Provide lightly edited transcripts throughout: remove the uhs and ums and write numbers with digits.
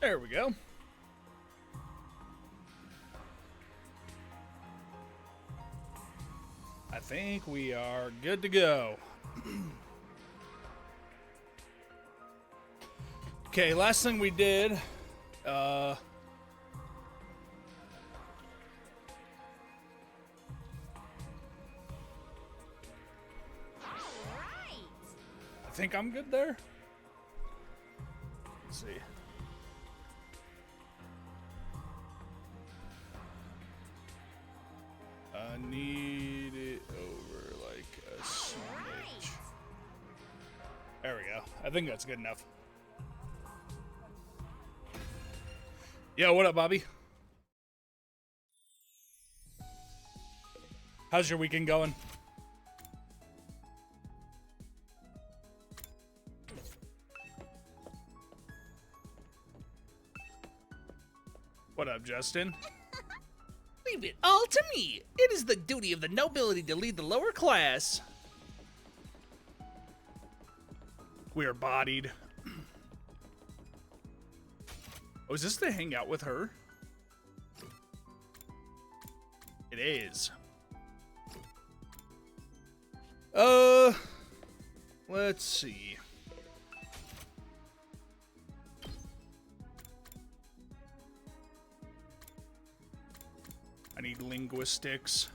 There we go. I think we are good to go. Okay, last thing we did, All right. I think I'm good there. Let's see. I need it over like a smidge. There we go. I think that's good enough. Yo, what up, Bobby? How's your weekend going? What up, Justin? Leave it all to me. It is the duty of the nobility to lead the lower class. We are bodied. Oh, is this to hang out with her? It is. Let's see. I need linguistics.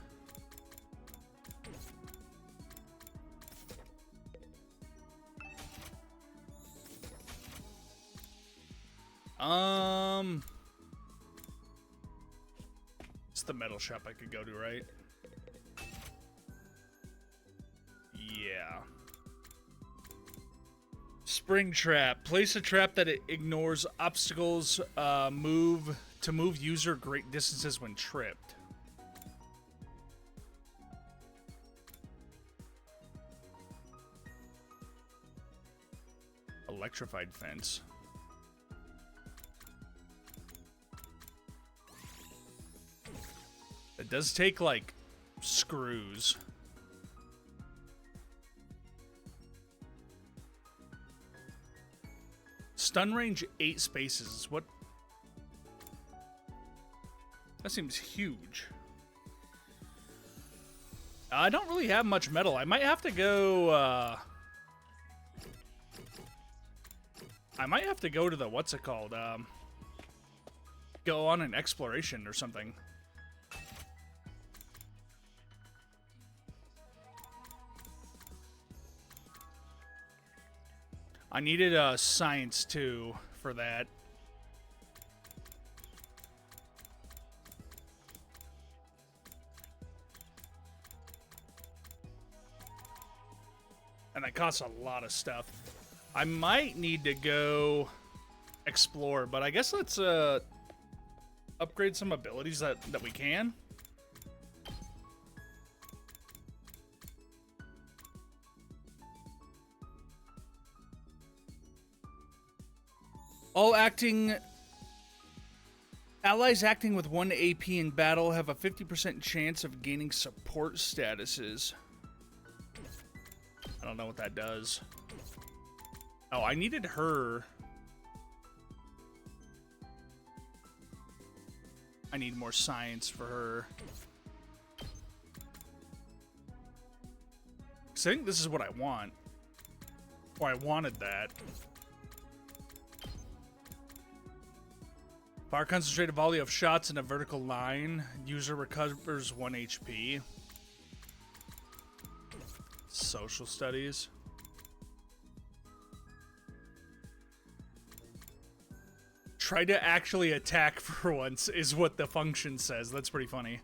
It's the metal shop I could go to, right? Yeah. Spring trap. Place a trap that it ignores obstacles. Move user great distances when tripped. Electrified fence. It does take, like, screws. Stun range 8 spaces. What? That seems huge. I don't really have much metal. I might have to go, I might have to go to the, what's it called? Go on an exploration or something. I needed science too for that. And that costs a lot of stuff. I might need to go explore, but I guess let's upgrade some abilities that we can. Allies acting with 1 AP in battle have a 50% chance of gaining support statuses. I don't know what that does. Oh, I needed her. I need more science for her. 'Cause I think this is what I want. Or I wanted that. Fire concentrated volley of shots in a vertical line. User recovers 1 HP. Social studies. Try to actually attack for once is what the function says. That's pretty funny.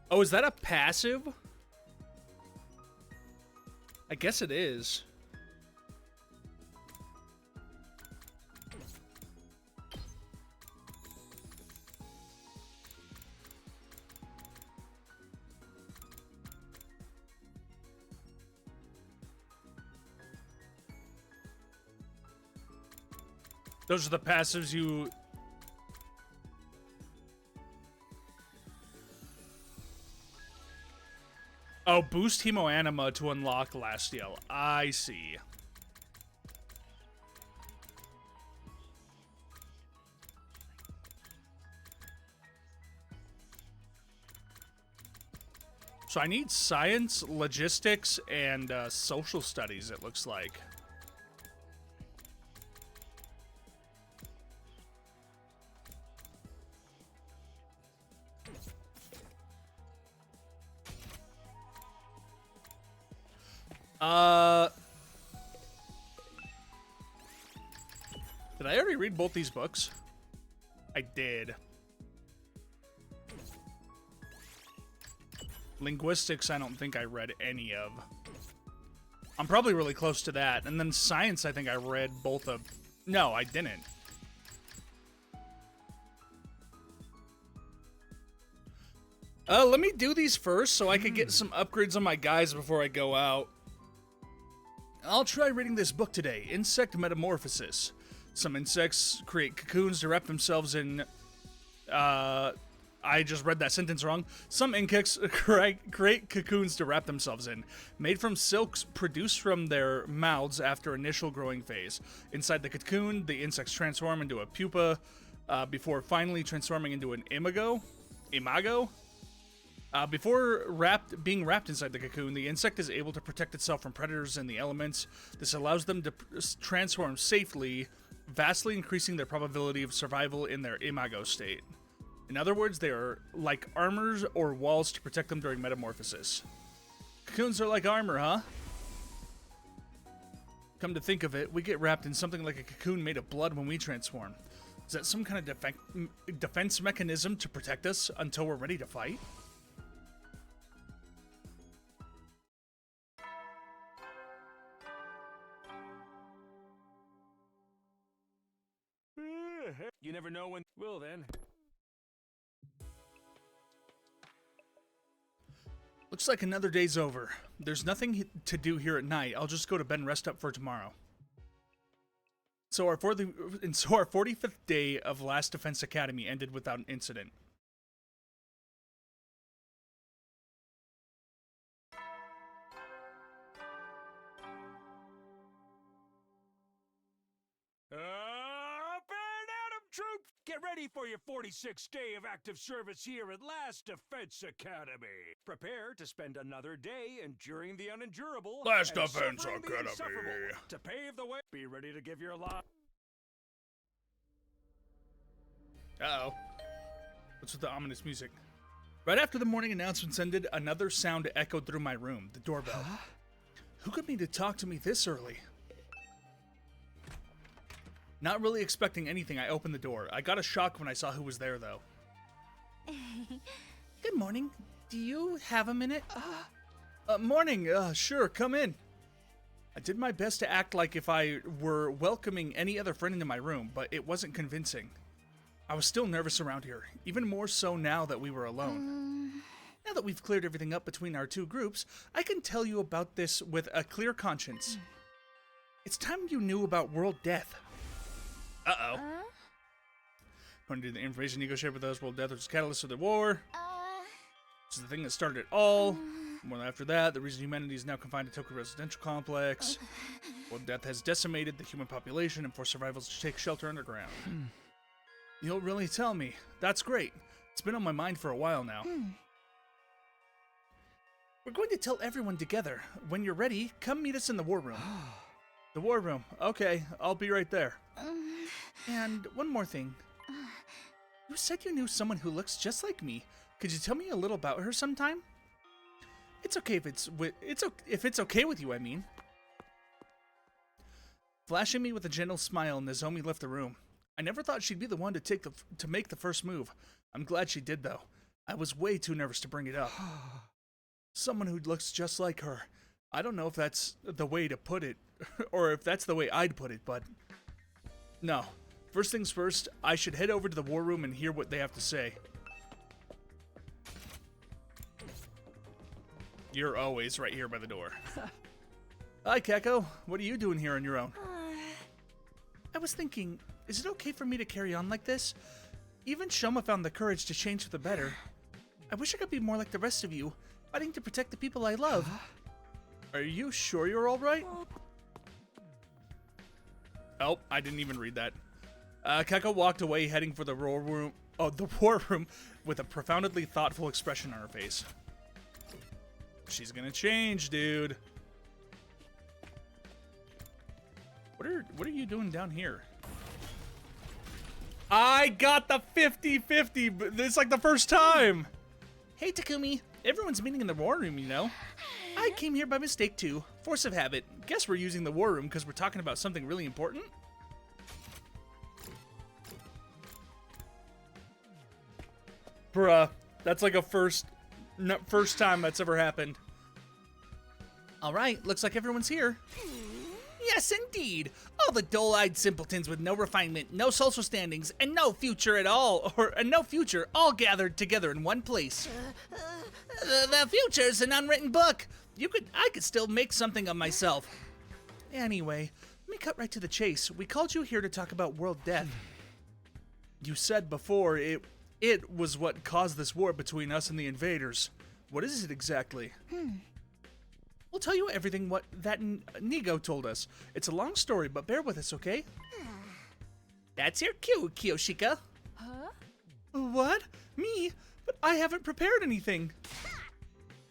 Oh, is that a passive? I guess it is. Those are the passives you... Oh, boost Hemoanima to unlock Lasteel. I see. So I need science, logistics, and social studies, it looks like. Did I already read both these books? I did. Linguistics, I don't think I read any of. I'm probably really close to that. And then science, I think I read both of. No, I didn't. Let me do these first so I could get some upgrades on my guys before I go out. I'll try reading this book today, Insect Metamorphosis. Some insects create cocoons to wrap themselves in, I just read that sentence wrong. Some insects create cocoons to wrap themselves in, made from silks produced from their mouths after initial growing phase. Inside the cocoon, the insects transform into a pupa, before finally transforming into an imago. Before being wrapped inside the cocoon, the insect is able to protect itself from predators and the elements. This allows them to transform safely, vastly increasing their probability of survival in their imago state. In other words, they are like armors or walls to protect them during metamorphosis. Cocoons are like armor, huh? Come to think of it, we get wrapped in something like a cocoon made of blood when we transform. Is that some kind of defense mechanism to protect us until we're ready to fight? You never know when. Well, then. Looks like another day's over. There's nothing to do here at night. I'll just go to bed and rest up for tomorrow. So our 45th day of Last Defense Academy ended without an incident. Up and at 'em, troops! Get ready for your 46th day of active service here at Last Defense Academy. Prepare to spend another day enduring the unendurable Last and Defense suffering the Academy. insufferable. To pave the way, be ready to give your life. Uh-oh. What's with the ominous music? Right after the morning announcements ended, another sound echoed through my room, the doorbell. Huh? Who could mean to talk to me this early? Not really expecting anything, I opened the door. I got a shock when I saw who was there, though. Good morning. Do you have a minute? Morning. Sure, come in. I did my best to act like if I were welcoming any other friend into my room, but it wasn't convincing. I was still nervous around here, even more so now that we were alone. Now that we've cleared everything up between our two groups, I can tell you about this with a clear conscience. It's time you knew about world death. Uh-oh. According to the information Nico shared with us, world death was the catalyst of the war. This is the thing that started it all. More after that, the reason humanity is now confined to Tokyo residential complex. World death has decimated the human population and forced survivors to take shelter underground. You'll really tell me. That's great. It's been on my mind for a while now. We're going to tell everyone together. When you're ready, come meet us in the war room. The war room. Okay, I'll be right there. And one more thing. You said you knew someone who looks just like me. Could you tell me a little about her sometime? It's okay if it's okay with you, I mean. Flashing me with a gentle smile, Nozomi left the room. I never thought she'd be the one to make the first move. I'm glad she did, though. I was way too nervous to bring it up. Someone who looks just like her. I don't know if that's the way to put it, or if that's the way I'd put it, but... No. First things first, I should head over to the war room and hear what they have to say. You're always right here by the door. Hi, Keko. What are you doing here on your own? I was thinking, is it okay for me to carry on like this? Even Shoma found the courage to change for the better. I wish I could be more like the rest of you. fighting to protect the people I love. Are you sure you're all right? Oh, I didn't even read that. Keka walked away, heading for the war room. Oh, the war room, with a profoundly thoughtful expression on her face. She's gonna change, dude. What are you doing down here? I got the 50-50, but it's like the first time. Hey, Takumi. Everyone's meeting in the war room, you know. I came here by mistake, too. Force of habit. Guess we're using the war room because we're talking about something really important? Bruh, that's like a first time that's ever happened. All right, looks like everyone's here. Yes, indeed. All the dull-eyed simpletons with no refinement, no social standings, and no future at all, no future, all gathered together in one place. The future's an unwritten book. I could still make something of myself. Anyway, let me cut right to the chase. We called you here to talk about world death. You said before it was what caused this war between us and the invaders. What is it exactly? We'll tell you everything that Nigo told us. It's a long story, but bear with us, okay? That's your cue, Kiyoshika. Huh? What? Me? But I haven't prepared anything.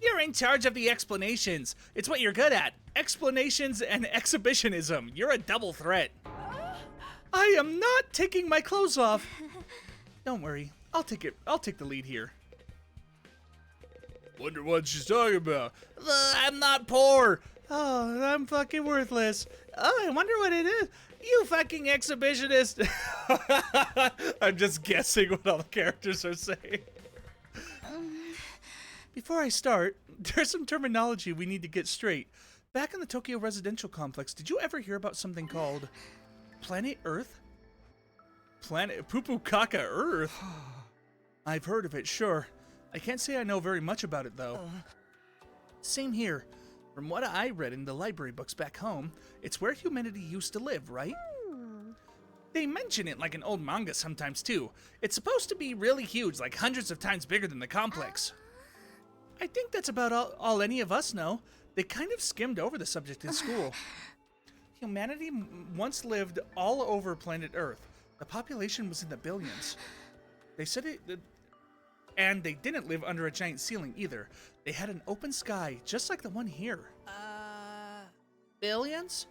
You're in charge of the explanations. It's what you're good at. Explanations and exhibitionism. You're a double threat. I am not taking my clothes off. Don't worry. I'll take the lead here. Wonder what she's talking about. I'm not poor. Oh, I'm fucking worthless. Oh, I wonder what it is. You fucking exhibitionist. I'm just guessing what all the characters are saying. Before I start, there's some terminology we need to get straight. Back in the Tokyo residential complex, did you ever hear about something called Planet Earth? Planet Pupukaka Earth? I've heard of it, sure. I can't say I know very much about it, though. Same here. From what I read in the library books back home, it's where humanity used to live, right? They mention it like an old manga sometimes, too. It's supposed to be really huge, like hundreds of times bigger than the complex. I think that's about all any of us know. They kind of skimmed over the subject in school. Humanity once lived all over planet Earth. The population was in the billions. They said and they didn't live under a giant ceiling either. They had an open sky, just like the one here. Billions?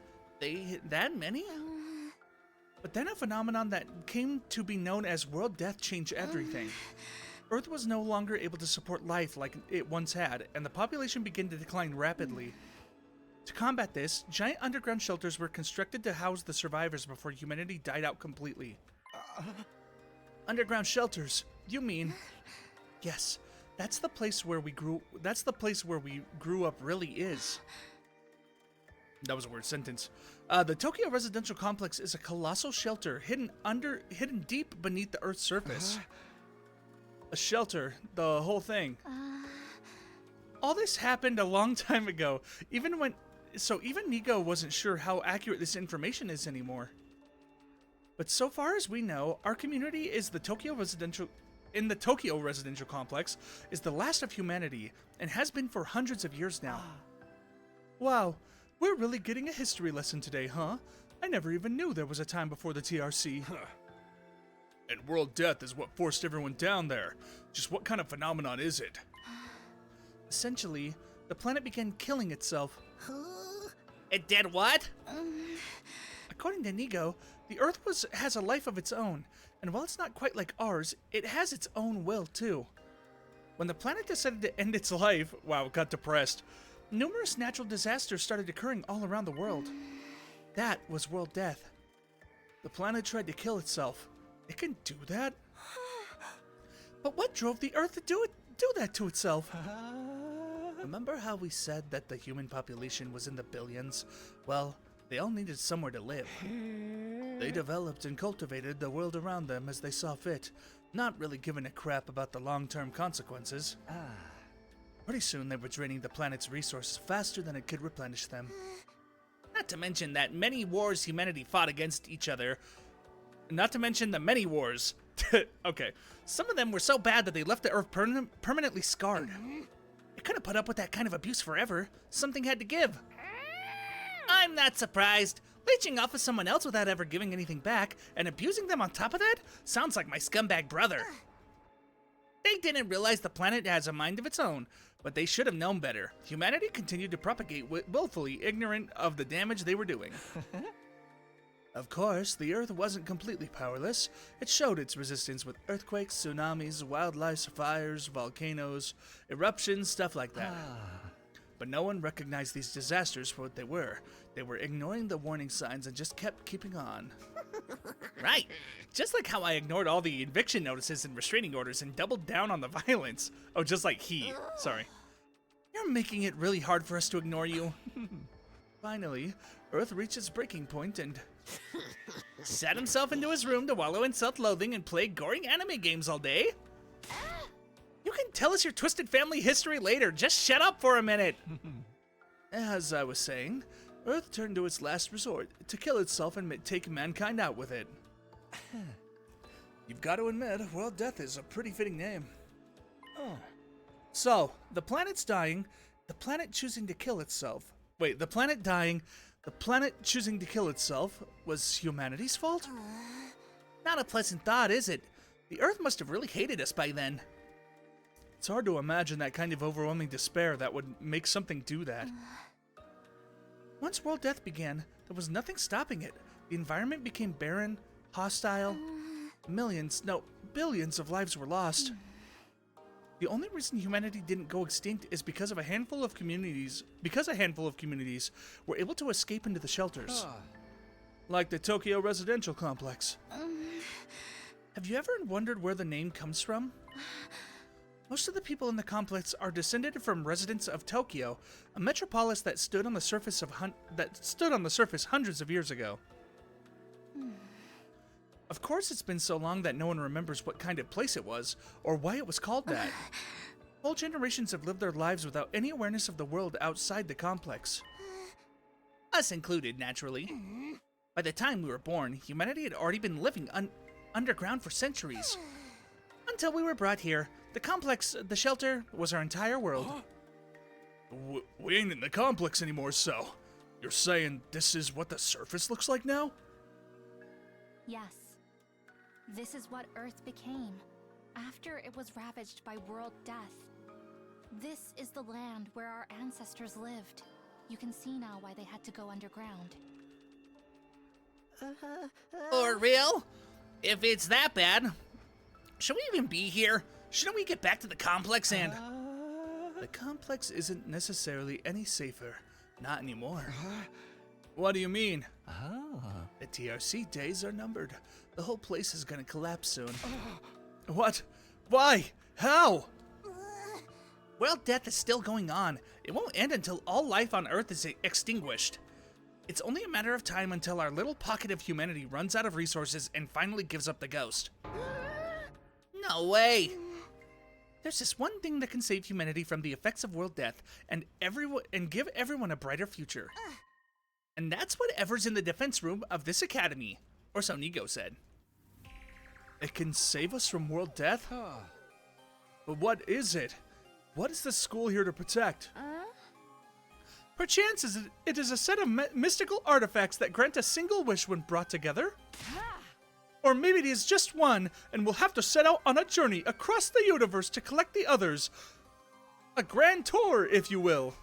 That many? But then a phenomenon that came to be known as world death changed everything. Earth was no longer able to support life like it once had, and the population began to decline rapidly. To combat this, giant underground shelters were constructed to house the survivors before humanity died out completely. Underground shelters? You mean? Yes, that's the place where we grew up really is. That was a weird sentence. The Tokyo residential complex is a colossal shelter hidden deep beneath the Earth's surface. A shelter, the whole thing. All this happened a long time ago. Even Nigo wasn't sure how accurate this information is anymore. But so far as we know, our community is the Tokyo residential complex is the last of humanity and has been for hundreds of years now. Wow, we're really getting a history lesson today, huh? I never even knew there was a time before the TRC. And world death is what forced everyone down there. Just what kind of phenomenon is it? Essentially, the planet began killing itself. It did what? According to Nigo, the Earth has a life of its own, and while it's not quite like ours, it has its own will too. When the planet decided to end its life, wow, it got depressed, numerous natural disasters started occurring all around the world. That was world death. The planet tried to kill itself. It can do that? But what drove the Earth to do that to itself? Remember how we said that the human population was in the billions? Well, they all needed somewhere to live. They developed and cultivated the world around them as they saw fit, not really giving a crap about the long-term consequences. Pretty soon they were draining the planet's resources faster than it could replenish them. Not to mention that many wars humanity fought against each other. Not to mention the many wars. Okay, some of them were so bad that they left the Earth permanently scarred. couldn't put up with that kind of abuse forever. Something had to give. I'm not surprised. Leeching off of someone else without ever giving anything back, and abusing them on top of that, sounds like my scumbag brother. They didn't realize the planet has a mind of its own, but they should have known better. Humanity continued to propagate willfully ignorant of the damage they were doing. Of course, the Earth wasn't completely powerless. It showed its resistance with earthquakes, tsunamis, wildlife, fires, volcanoes, eruptions, stuff like that. But no one recognized these disasters for what they were. They were ignoring the warning signs and just kept keeping on. Right. Just like how I ignored all the eviction notices and restraining orders and doubled down on the violence. Oh, just like he. Sorry. You're making it really hard for us to ignore you. Finally, Earth reached its breaking point and Sat himself into his room to wallow in self-loathing and play gory anime games all day. You can tell us your twisted family history later. Just shut up for a minute. as I was saying, Earth turned to its last resort, to kill itself and take mankind out with it. You've got to admit, World Death is a pretty fitting name. So, the planet's dying, the planet choosing to kill itself. Wait, the planet dying, the planet choosing to kill itself was humanity's fault? Not a pleasant thought, is it? The Earth must have really hated us by then. It's hard to imagine that kind of overwhelming despair that would make something do that. Once World Death began, there was nothing stopping it. The environment became barren, hostile. Millions, no, billions of lives were lost. The only reason humanity didn't go extinct is because a handful of communities were able to escape into the shelters. Like the Tokyo residential complex. Have you ever wondered where the name comes from? Most of the people in the complex are descended from residents of Tokyo, a metropolis that stood on the surface hundreds of years ago. Of course, it's been so long that no one remembers what kind of place it was, or why it was called that. Whole generations have lived their lives without any awareness of the world outside the complex. Us included, naturally. By the time we were born, humanity had already been living underground for centuries. Until we were brought here, the complex, the shelter, was our entire world. We ain't in the complex anymore, so you're saying this is what the surface looks like now? Yes. This is what Earth became after it was ravaged by world death. This is the land where our ancestors lived. You can see now why they had to go underground. For real? If it's that bad, should we even be here? Shouldn't we get back to the complex and... The complex isn't necessarily any safer. Not anymore. What do you mean? The TRC days are numbered. The whole place is gonna collapse soon. What? Why? How? World death is still going on. It won't end until all life on Earth is extinguished. It's only a matter of time until our little pocket of humanity runs out of resources and finally gives up the ghost. No way! There's just one thing that can save humanity from the effects of world death and give everyone a brighter future. And that's whatever's in the defense room of this academy, or so Nigo said. It can save us from world death? But what is it? What is the school here to protect? Perchance it is a set of mystical artifacts that grant a single wish when brought together? Or maybe it is just one, and we'll have to set out on a journey across the universe to collect the others. A grand tour, if you will.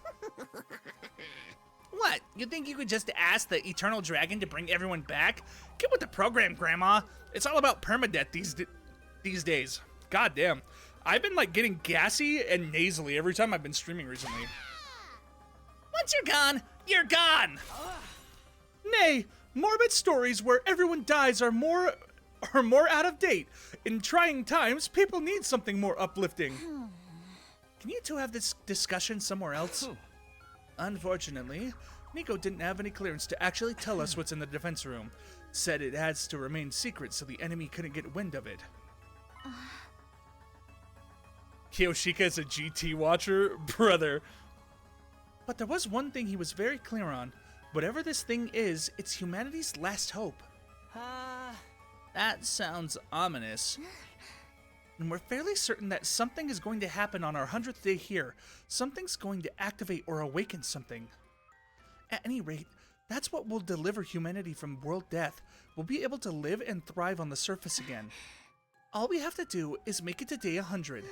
What? You think you could just ask the Eternal Dragon to bring everyone back? Get with the program, Grandma. It's all about permadeath these days. God damn. I've been like getting gassy and nasally every time I've been streaming recently. Once you're gone, you're gone! Nay, morbid stories where everyone dies are more out of date. In trying times, people need something more uplifting. Can you two have this discussion somewhere else? Unfortunately, Nico didn't have any clearance to actually tell us what's in the defense room. Said it has to remain secret so the enemy couldn't get wind of it. Kiyoshika is a GT watcher? Brother. But there was one thing he was very clear on. Whatever this thing is, it's humanity's last hope. That sounds ominous. And we're fairly certain that something is going to happen on our 100th day here. Something's going to activate or awaken something. At any rate, that's what will deliver humanity from world death. We'll be able to live and thrive on the surface again. All we have to do is make it to day 100.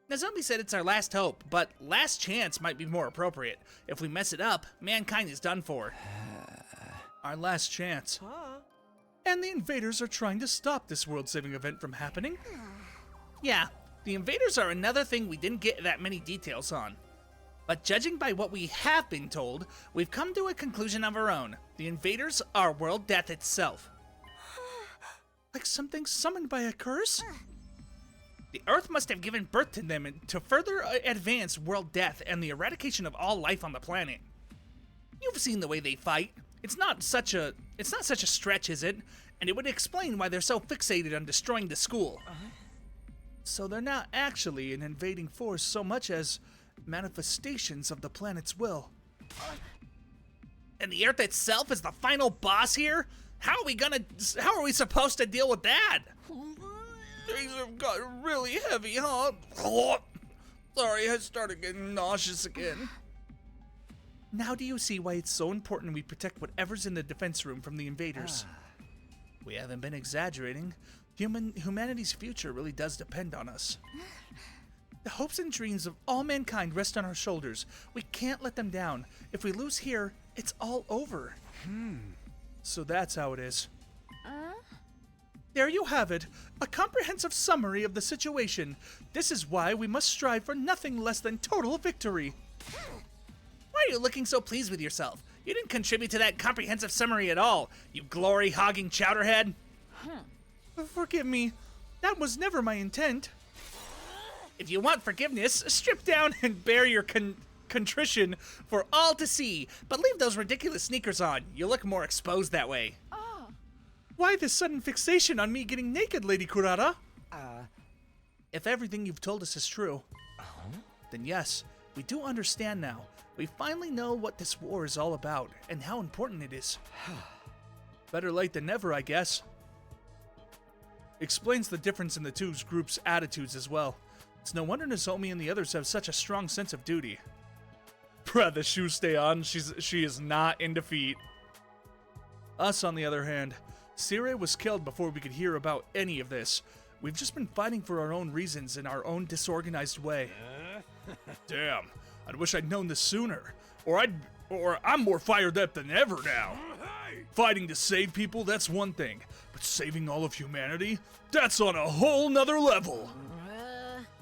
Now, Zombie said it's our last hope, but last chance might be more appropriate. If we mess it up, mankind is done for. Our last chance. And the invaders are trying to stop this world-saving event from happening. Yeah, the invaders are another thing we didn't get that many details on. But judging by what we have been told, we've come to a conclusion of our own. The invaders are world death itself. Like something summoned by a curse? The Earth must have given birth to them to further advance world death and the eradication of all life on the planet. You've seen the way they fight. It's not such a stretch, is it? And it would explain why they're so fixated on destroying the school. So they're not actually an invading force so much as manifestations of the planet's will. And the Earth itself is the final boss here? How are we supposed to deal with that? Things have gotten really heavy, huh? Sorry, I started getting nauseous again. Now do you see why it's so important we protect whatever's in the defense room from the invaders? We haven't been exaggerating. Humanity's future really does depend on us. The hopes and dreams of all mankind rest on our shoulders. We can't let them down. If we lose here, it's all over. So that's how it is. There you have it, a comprehensive summary of the situation. This is why we must strive for nothing less than total victory. Why are you looking so pleased with yourself? You didn't contribute to that comprehensive summary at all, you glory-hogging chowderhead. Forgive me, that was never my intent. If you want forgiveness, strip down and bear your contrition for all to see, but leave those ridiculous sneakers on. You look more exposed that way. Why this sudden fixation on me getting naked, Lady Kurata? If everything you've told us is true, then yes, we do understand now. We finally know what this war is all about and how important it is. Better late than never, I guess. Explains the difference in the two groups' attitudes as well. It's no wonder Nozomi and the others have such a strong sense of duty. Bruh, the shoes stay on. She is not in defeat. Us, on the other hand, Sire was killed before we could hear about any of this. We've just been fighting for our own reasons in our own disorganized way. Damn, I wish I'd known this sooner. Or I'm more fired up than ever now. Fighting to save people, that's one thing. But saving all of humanity? That's on a whole nother level.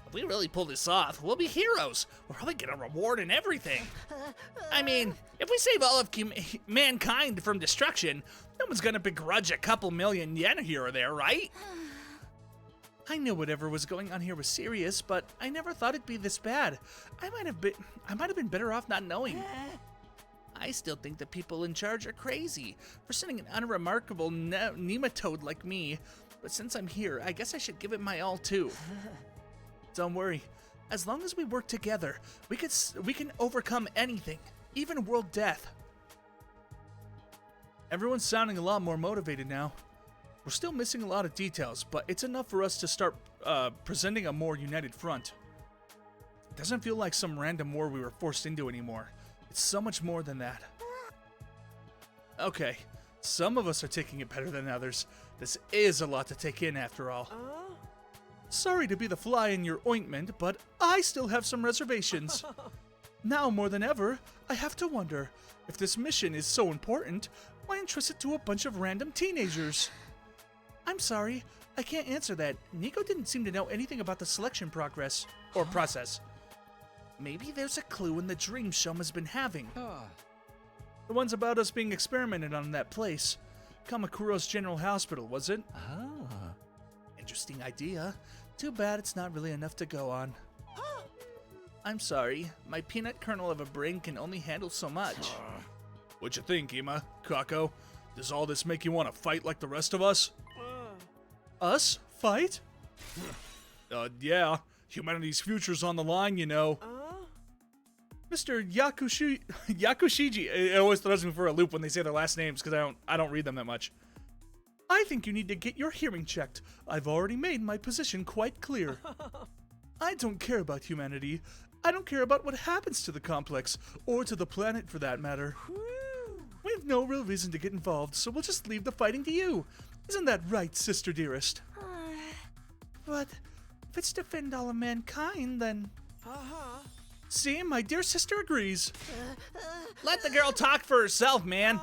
If we really pull this off, we'll be heroes. We'll probably get a reward and everything. I mean, if we save all of mankind from destruction, no one's gonna begrudge a couple million yen here or there, right? I knew whatever was going on here was serious, but I never thought it'd be this bad. I might have been better off not knowing. I still think the people in charge are crazy for sending an unremarkable nematode like me, but since I'm here, I guess I should give it my all too. Don't worry. As long as we work together, we can overcome anything, even world death. Everyone's sounding a lot more motivated now. We're still missing a lot of details, but it's enough for us to start presenting a more united front. It doesn't feel like some random war we were forced into anymore. It's so much more than that. Okay, some of us are taking it better than others. This is a lot to take in after all. Sorry to be the fly in your ointment, but I still have some reservations. Now more than ever, I have to wonder, if this mission is so important, why entrust it to a bunch of random teenagers? I'm sorry, I can't answer that. Nico didn't seem to know anything about the selection process. Maybe there's a clue in the dreams Shoma's been having. The ones about us being experimented on in that place. Kamakuro's General Hospital, was it? Interesting idea. Too bad it's not really enough to go on. I'm sorry, my peanut kernel of a brain can only handle so much. What you think, Ima? Kako? Does all this make you want to fight like the rest of us? Us? Fight? Yeah. Humanity's future's on the line, you know. Mr. Yakushiji. It always throws me for a loop when they say their last names because I don't read them that much. I I think you need to get your hearing checked. I've already made my position quite clear. I don't care about humanity. I don't care about what happens to the complex, or to the planet for that matter. We have no real reason to get involved, so we'll just leave the fighting to you. Isn't that right, sister dearest? But if it's to defend all of mankind, then... See, my dear sister agrees. Let the girl talk for herself, man.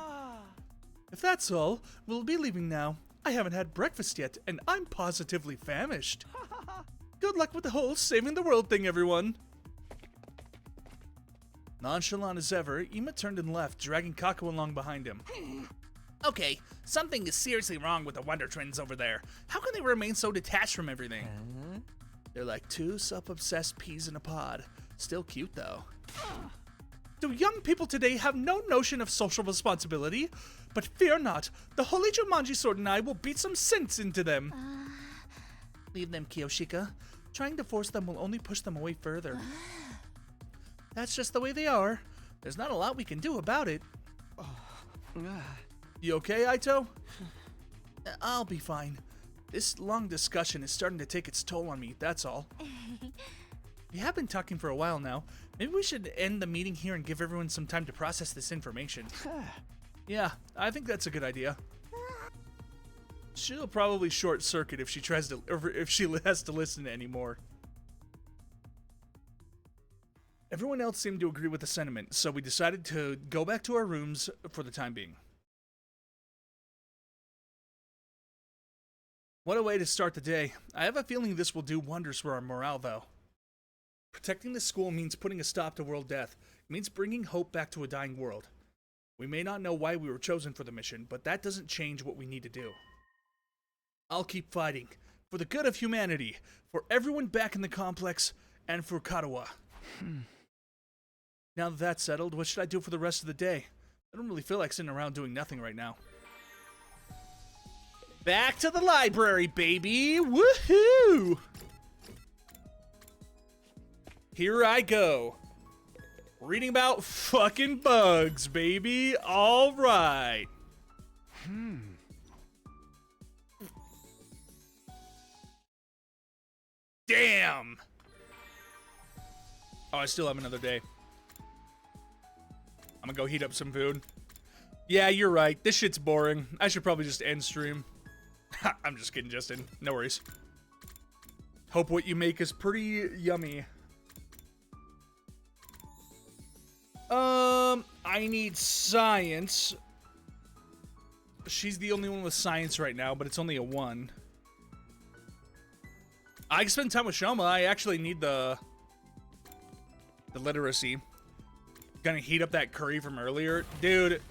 If that's all, we'll be leaving now. I haven't had breakfast yet, and I'm positively famished. Good luck with the whole saving the world thing, everyone. Nonchalant as ever, Ima turned and left, dragging Kaku along behind him. Okay, something is seriously wrong with the Wonder Twins over there. How can they remain so detached from everything? They're like two self-obsessed peas in a pod. Still cute, though. Do young people today have no notion of social responsibility? But fear not, the Holy Jumanji Sword and I will beat some sense into them. Leave them, Kiyoshika. Trying to force them will only push them away further. That's just the way they are. There's not a lot we can do about it. You okay, Aito? I'll be fine. This long discussion is starting to take its toll on me, that's all. We have been talking for a while now. Maybe we should end the meeting here and give everyone some time to process this information. Yeah, I think that's a good idea. She'll probably short circuit if she tries to, or if she has to listen anymore. Everyone else seemed to agree with the sentiment, so we decided to go back to our rooms for the time being. What a way to start the day. I have a feeling this will do wonders for our morale, though. Protecting the school means putting a stop to world death. It means bringing hope back to a dying world. We may not know why we were chosen for the mission, but that doesn't change what we need to do. I'll keep fighting. For the good of humanity. For everyone back in the complex. And for Katawa. Now that that's settled, what should I do for the rest of the day? I don't really feel like sitting around doing nothing right now. Back to the library, baby! Woohoo! Here I go. Reading about fucking bugs, baby. All right. Damn. Oh, I still have another day. I'm gonna go heat up some food. Yeah, you're right. This shit's boring. I should probably just end stream. I'm just kidding, Justin. No worries. Hope what you make is pretty yummy. I need science. She's the only one with science right now, but it's only a 1. I can spend time with Shoma. I actually need the literacy. Gonna heat up that curry from earlier. Dude,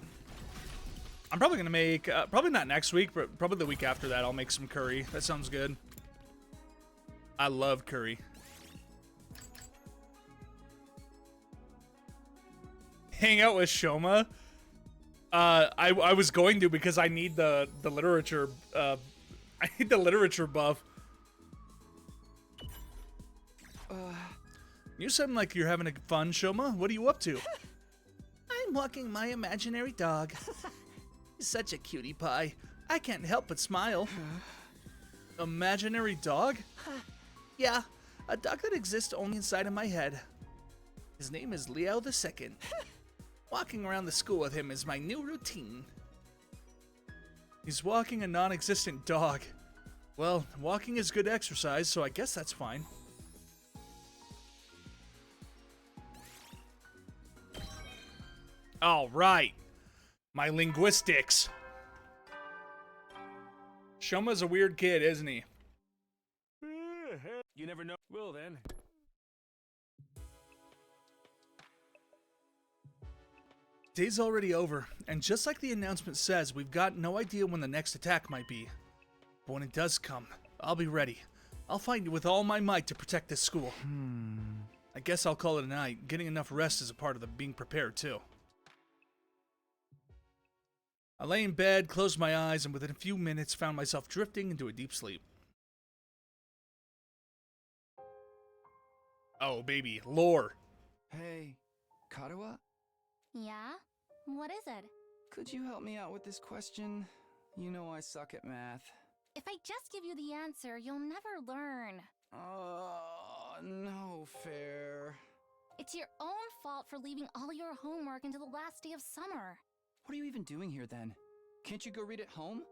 I'm probably gonna make, probably not next week, but probably the week after that, I'll make some curry. That sounds good. I love curry. Hang out with Shoma? I was going to because I need the literature, I need the literature buff. You sound like you're having fun, Shoma. What are you up to? I'm walking my imaginary dog. He's such a cutie pie. I can't help but smile. Imaginary dog? Yeah, a dog that exists only inside of my head. His name is Leo II. Walking around the school with him is my new routine. He's walking a non-existent dog. Well, walking is good exercise, so I guess that's fine. All right. My linguistics. Shoma's a weird kid, isn't he? You never know. Well then. Day's already over, and just like the announcement says, we've got no idea when the next attack might be. But when it does come, I'll be ready. I'll fight with all my might to protect this school. I guess I'll call it a night. Getting enough rest is a part of the being prepared, too. I lay in bed, closed my eyes, and within a few minutes found myself drifting into a deep sleep. Oh, baby, lore. Hey, Katawa? Yeah? What is it? Could you help me out with this question? You know I suck at math. If I just give you the answer, you'll never learn. No fair. It's your own fault for leaving all your homework until the last day of summer. What are you even doing here then? Can't you go read at home?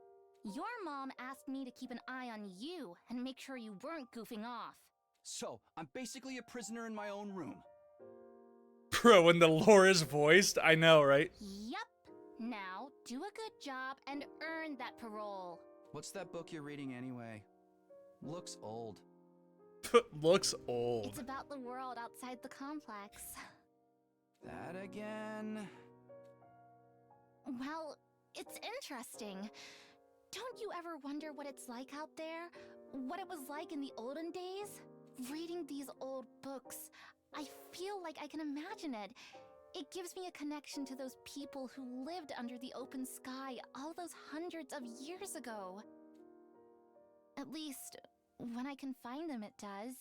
Your mom asked me to keep an eye on you and make sure you weren't goofing off. So, I'm basically a prisoner in my own room. Bro, when the lore is voiced, I know, right? Yup. Now, do a good job and earn that parole. What's that book you're reading anyway? Looks old. Looks old. It's about the world outside the complex. That again? Well, it's interesting. Don't you ever wonder what it's like out there? What it was like in the olden days? Reading these old books, I feel like I can imagine it. It gives me a connection to those people who lived under the open sky all those hundreds of years ago. At least, when I can find them, it does.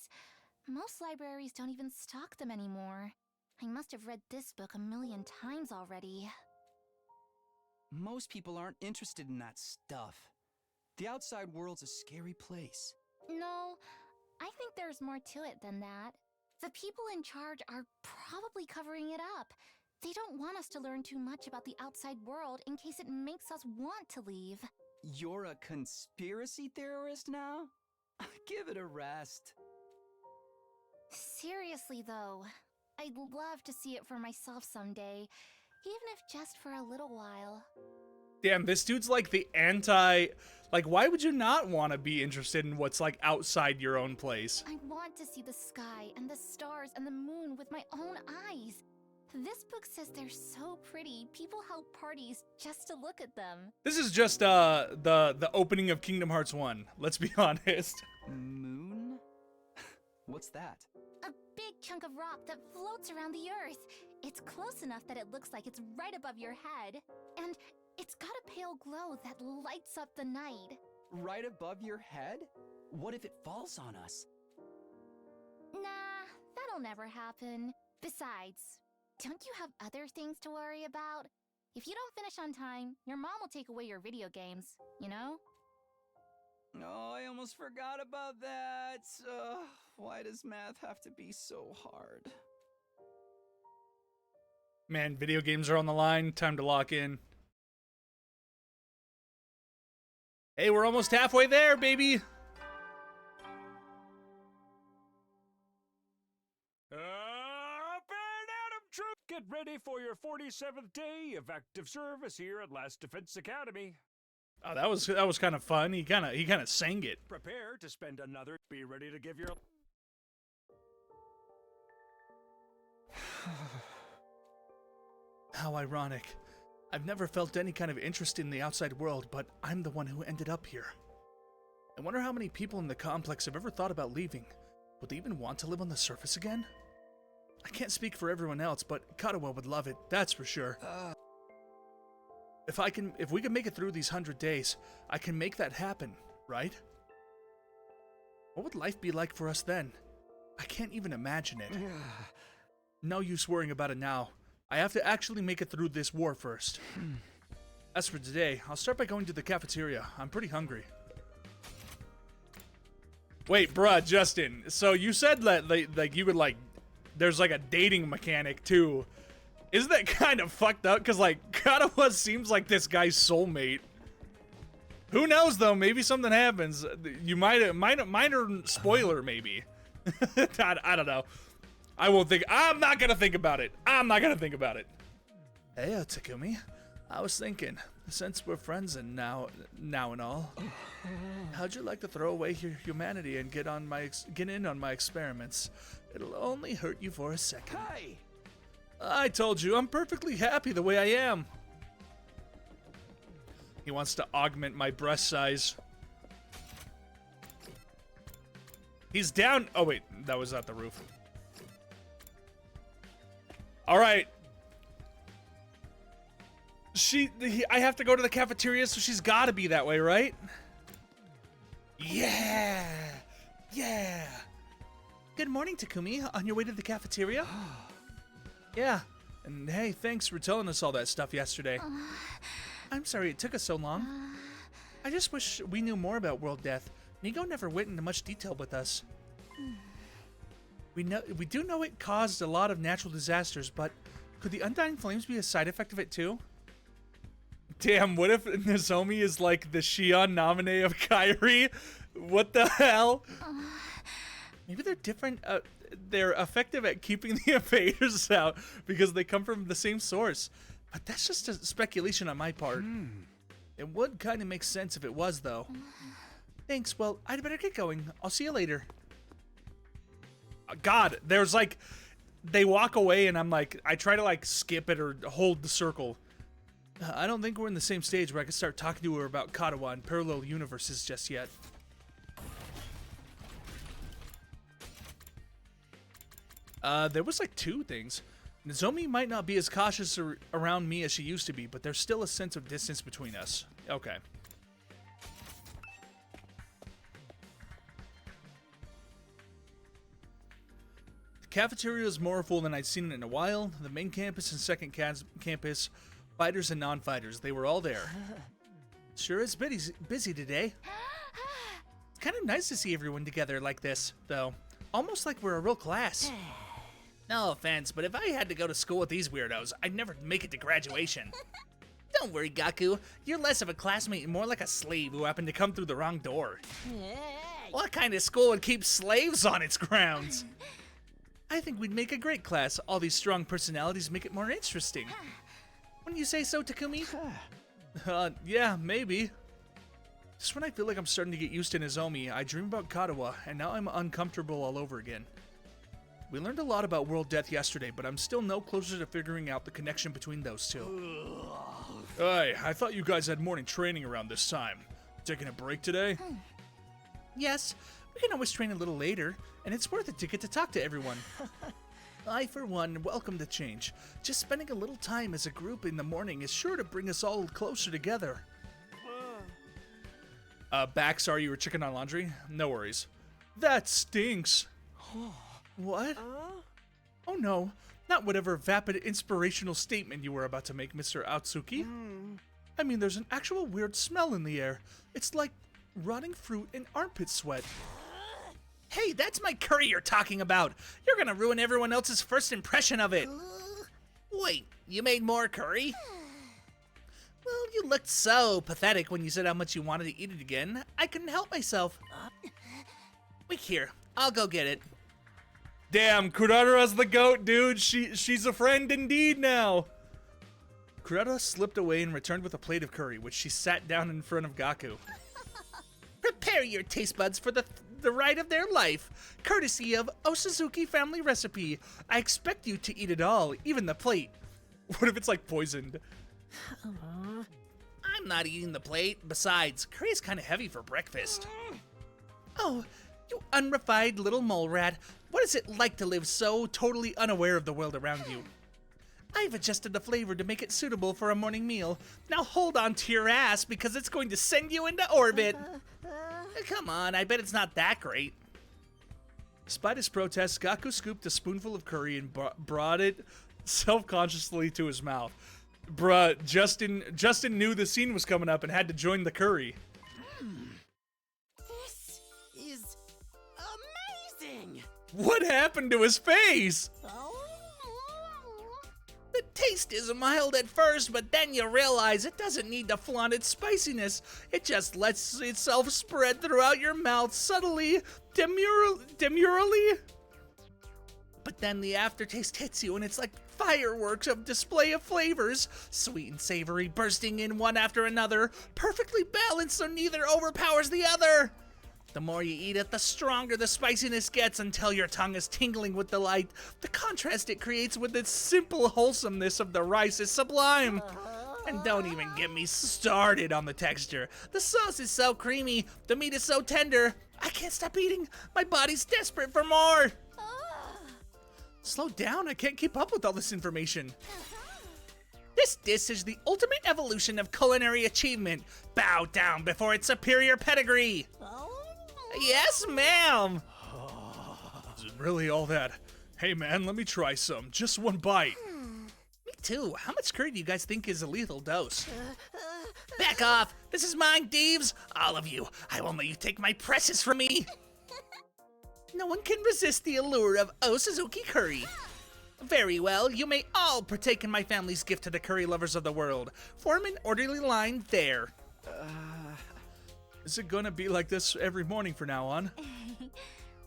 Most libraries don't even stock them anymore. I must have read this book a million times already. Most people aren't interested in that stuff. The outside world's a scary place. No, I think there's more to it than that. The people in charge are probably covering it up. They don't want us to learn too much about the outside world in case it makes us want to leave. You're a conspiracy theorist now? Give it a rest. Seriously, though, I'd love to see it for myself someday, even if just for a little while. Damn, this dude's like the anti... Like, why would you not want to be interested in what's, like, outside your own place? I want to see the sky and the stars and the moon with my own eyes. This book says they're so pretty, people held parties just to look at them. This is just, the opening of Kingdom Hearts 1. Let's be honest. Moon? What's that? A big chunk of rock that floats around the earth. It's close enough that it looks like it's right above your head. And it's got a pale glow that lights up the night. Right above your head? What if it falls on us? Nah, that'll never happen. Besides, don't you have other things to worry about? If you don't finish on time, your mom will take away your video games, you know? Oh, I almost forgot about that. Why does math have to be so hard? Man, video games are on the line. Time to lock in. Hey, we're almost halfway there, baby. Up and Adam Troop! Get ready for your 47th day of active service here at Last Defense Academy. Oh, that was kind of fun. He kind of sang it. Prepare to spend another. Be ready to give your. How ironic. I've never felt any kind of interest in the outside world, but I'm the one who ended up here. I wonder how many people in the complex have ever thought about leaving. Would they even want to live on the surface again? I can't speak for everyone else, but Katawa would love it, that's for sure. If we can make it through these 100 days, I can make that happen, right? What would life be like for us then? I can't even imagine it. No use worrying about it now. I have to actually make it through this war first. As for today, I'll start by going to the cafeteria. I'm pretty hungry. Wait, bruh, Justin. So you said that like you would like, there's like a dating mechanic too. Isn't that kind of fucked up? Cause like Katawa seems like this guy's soulmate. Who knows though? Maybe something happens. You minor spoiler maybe. I don't know. I'm not gonna think about it. Hey, Takumi. I was thinking, since we're friends and now and all, how'd you like to throw away your humanity and get in on my experiments? It'll only hurt you for a second. Hey! I told you, I'm perfectly happy the way I am. He wants to augment my breast size. He's down. Oh wait, that was at the roof. All right. I have to go to the cafeteria, so she's got to be that way, right? Yeah. Good morning, Takumi. On your way to the cafeteria? Yeah. And hey, thanks for telling us all that stuff yesterday. I'm sorry it took us so long. I just wish we knew more about World Death. Nigo never went into much detail with us. We do know it caused a lot of natural disasters, but could the Undying Flames be a side effect of it too? Damn, what if Nozomi is like the Shion Naminé of Kairi? What the hell? Maybe they're different. They're effective at keeping the invaders out because they come from the same source. But that's just a speculation on my part. It would kind of make sense if it was, though. Thanks. Well, I'd better get going. I'll see you later. God, there's like, they walk away and I'm like, I try to like skip it or hold the circle. I don't think we're in the same stage where I can start talking to her about Katawa and parallel universes just yet. There was like two things. Nozomi might not be as cautious around me as she used to be, but there's still a sense of distance between us. Okay. The cafeteria is more full than I'd seen it in a while. The main campus and second campus, fighters and non-fighters, they were all there. Sure is busy today. It's kind of nice to see everyone together like this, though. Almost like we're a real class. No offense, but if I had to go to school with these weirdos, I'd never make it to graduation. Don't worry, Gaku. You're less of a classmate and more like a slave who happened to come through the wrong door. What kind of school would keep slaves on its grounds? I think we'd make a great class. All these strong personalities make it more interesting. Wouldn't you say so, Takumi? Yeah, maybe. Just when I feel like I'm starting to get used to Nozomi, I dream about Katawa, and now I'm uncomfortable all over again. We learned a lot about World Death yesterday, but I'm still no closer to figuring out the connection between those two. Hey, I thought you guys had morning training around this time. Taking a break today? Yes, we can always train a little later, and it's worth it to get to talk to everyone. I, for one, welcome the change. Just spending a little time as a group in the morning is sure to bring us all closer together. Back, sorry you were checking on laundry? No worries. That stinks. What? Oh no, not whatever vapid inspirational statement you were about to make, Mr. Atsuki. I mean, there's an actual weird smell in the air. It's like rotting fruit and armpit sweat. Hey, that's my curry you're talking about. You're gonna ruin everyone else's first impression of it. Wait, you made more curry? Well, you looked so pathetic when you said how much you wanted to eat it again. I couldn't help myself. Wait here, I'll go get it. Damn, Kurara's the goat, dude. She's a friend indeed now. Kurara slipped away and returned with a plate of curry, which she sat down in front of Gaku. Prepare your taste buds for the ride of their life, courtesy of Osazuki Family Recipe. I expect you to eat it all, even the plate. What if it's like poisoned? I'm not eating the plate. Besides, curry is kind of heavy for breakfast. Oh, you unrefined little mole rat. What is it like to live so totally unaware of the world around you? I've adjusted the flavor to make it suitable for a morning meal. Now hold on to your ass because it's going to send you into orbit. Come on, I bet it's not that great. Despite his protests, Gaku scooped a spoonful of curry and brought it self-consciously to his mouth. Bruh, Justin knew the scene was coming up and had to join the curry. This is amazing! What happened to his face? The taste is mild at first, but then you realize it doesn't need to flaunt its spiciness. It just lets itself spread throughout your mouth subtly, demurely. But then the aftertaste hits you and it's like fireworks of display of flavors, sweet and savory, bursting in one after another, perfectly balanced so neither overpowers the other. The more you eat it, the stronger the spiciness gets until your tongue is tingling with delight. The contrast it creates with its simple wholesomeness of the rice is sublime. And don't even get me started on the texture. The sauce is so creamy, the meat is so tender. I can't stop eating. My body's desperate for more. Slow down, I can't keep up with all this information. This dish is the ultimate evolution of culinary achievement. Bow down before its superior pedigree. Yes, ma'am. Is it really all that? Hey, man, let me try some. Just one bite. Me too. How much curry do you guys think is a lethal dose? Back off! This is mine, thieves! All of you! I won't let you take my precious from me! No one can resist the allure of O Suzuki curry. Very well, you may all partake in my family's gift to the curry lovers of the world. Form an orderly line there. Is it gonna be like this every morning from now on?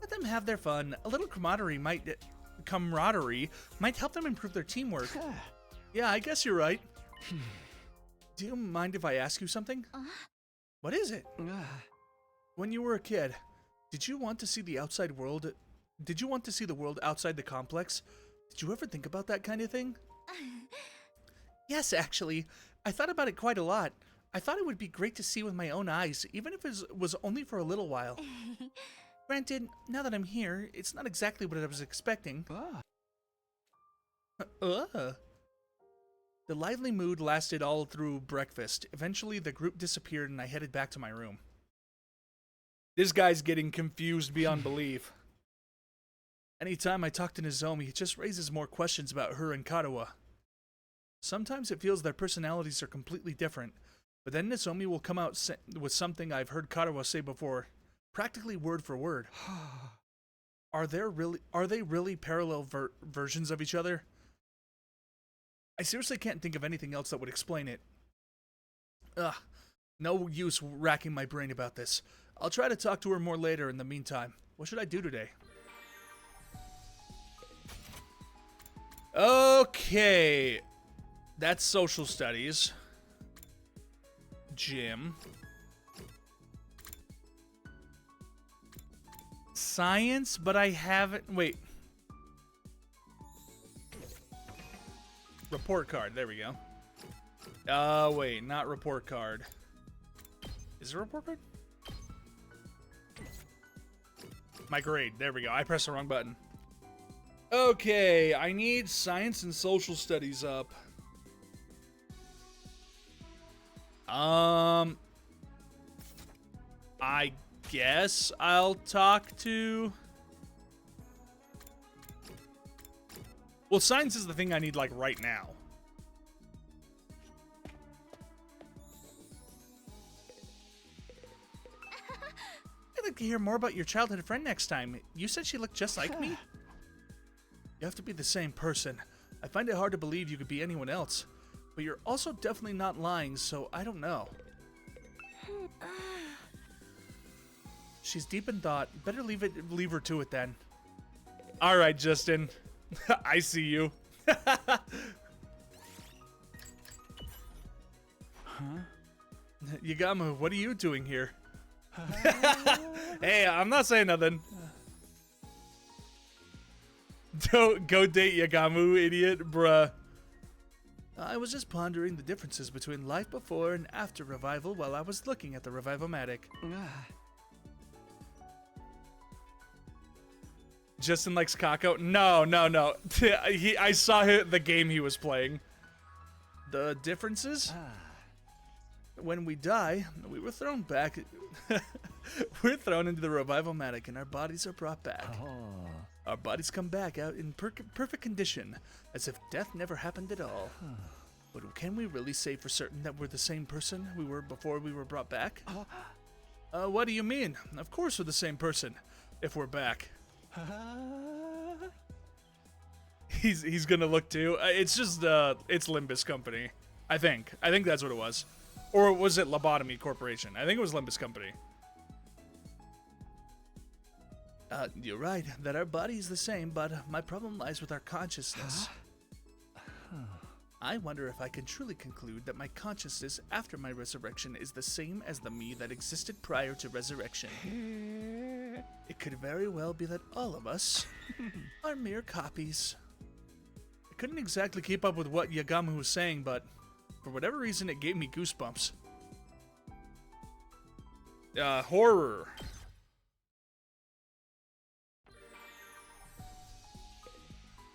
Let them have their fun. A little camaraderie might help them improve their teamwork. Yeah, I guess you're right. Do you mind if I ask you something? What is it? When you were a kid, did you want to see the outside world? Did you want to see the world outside the complex? Did you ever think about that kind of thing? Yes, actually. I thought about it quite a lot. I thought it would be great to see with my own eyes, even if it was only for a little while. Granted, now that I'm here, it's not exactly what I was expecting. The lively mood lasted all through breakfast. Eventually, the group disappeared and I headed back to my room. This guy's getting confused beyond belief. Anytime I talk to Nozomi, it just raises more questions about her and Katawa. Sometimes it feels their personalities are completely different, but then Nozomi will come out with something I've heard Katawa say before, practically word for word. Are they really parallel versions of each other? I seriously can't think of anything else that would explain it. Ugh, no use racking my brain about this. I'll try to talk to her more later in the meantime. What should I do today? Okay. That's social studies. Gym. Science, but I haven't... Wait. Report card. There we go. Wait. Not report card. Is it a report card? My grade. There we go. I pressed the wrong button. Okay. I need science and social studies up. I guess I'll talk to... Well, science is the thing I need, like, right now. I'd like to hear more about your childhood friend next time. You said she looked just like me? You have to be the same person. I find it hard to believe you could be anyone else. But you're also definitely not lying, so I don't know. She's deep in thought. Better leave her to it then. All right, Justin. I see you. Yagama, what are you doing here? Hey, I'm not saying nothing. Don't go date Yagamu, idiot, bruh. I was just pondering the differences between life before and after revival while I was looking at the Revival-matic. Justin likes Kako? No. I saw the game he was playing. The differences? When we die, we were thrown back. We're thrown into the Revival-matic and our bodies are brought back. Our bodies come back out in perfect condition, as if death never happened at all. But can we really say for certain that we're the same person we were before we were brought back? What do you mean? Of course we're the same person, if we're back. He's gonna look too. It's just it's Limbus Company. I think that's what it was. Or was it Lobotomy Corporation? I think it was Limbus Company. You're right, that our body is the same, but my problem lies with our consciousness. I wonder if I can truly conclude that my consciousness after my resurrection is the same as the me that existed prior to resurrection. It could very well be that all of us are mere copies. I couldn't exactly keep up with what Yagamu was saying, but for whatever reason it gave me goosebumps. Horror.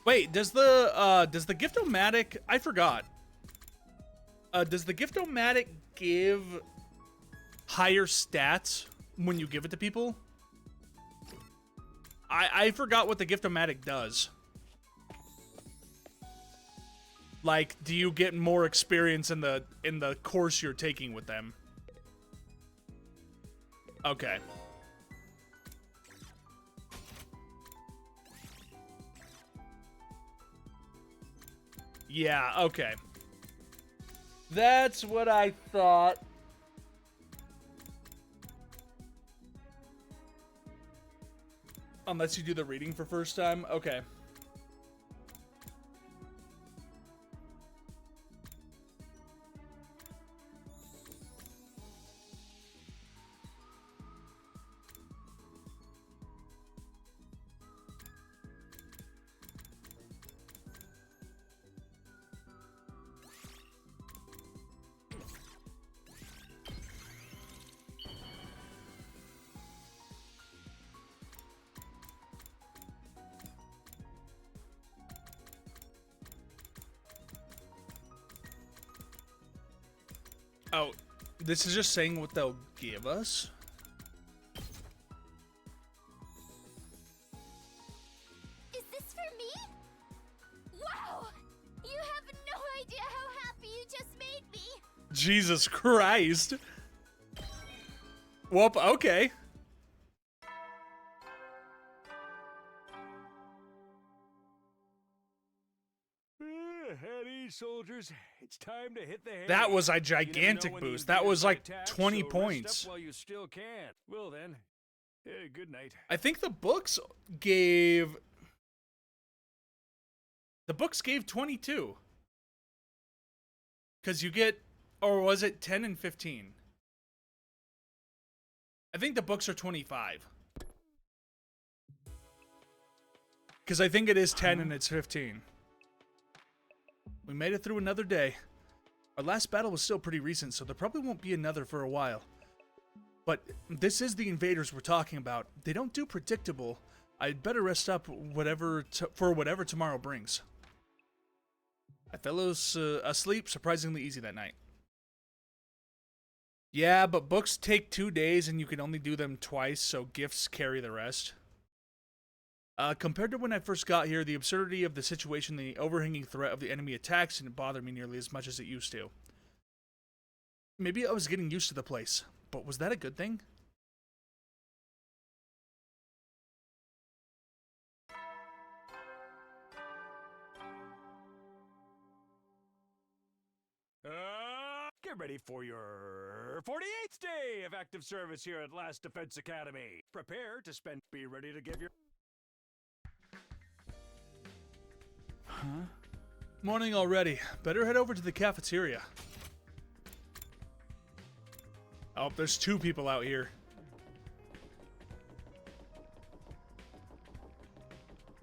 Wait, does the Gift-O-Matic... I forgot. Does the Gift-O-Matic give higher stats when you give it to people? I forgot what the Gift-O-Matic does. Like, do you get more experience in the course you're taking with them? Okay. Yeah, okay. That's what I thought. Unless you do the reading for first time. Okay. Oh, this is just saying what they'll give us? Is this for me? Wow! You have no idea how happy you just made me! Jesus Christ. Well, okay. At ease, soldiers. It's time to hit the hay. That was a You never gigantic know when the boost. That was invaders like might attack, 20 so points. Rest up while you still can. Well then, good night. I think the books gave... The books gave 22. Because you get... Or was it 10 and 15? I think the books are 25. Because I think it is 10 and it's 15. We made it through another day. Our last battle was still pretty recent, so there probably won't be another for a while. But this is the invaders we're talking about. They don't do predictable. I'd better rest up for whatever tomorrow brings. I fell asleep surprisingly easy that night. Yeah, but books take 2 days and you can only do them twice, so gifts carry the rest. Compared to when I first got here, the absurdity of the situation, the overhanging threat of the enemy attacks didn't bother me nearly as much as it used to. Maybe I was getting used to the place, but was that a good thing? Get ready for your 48th day of active service here at Last Defense Academy. Prepare to spend. Be ready to give your. Morning already. Better head over to the cafeteria. Oh, there's 2 people out here.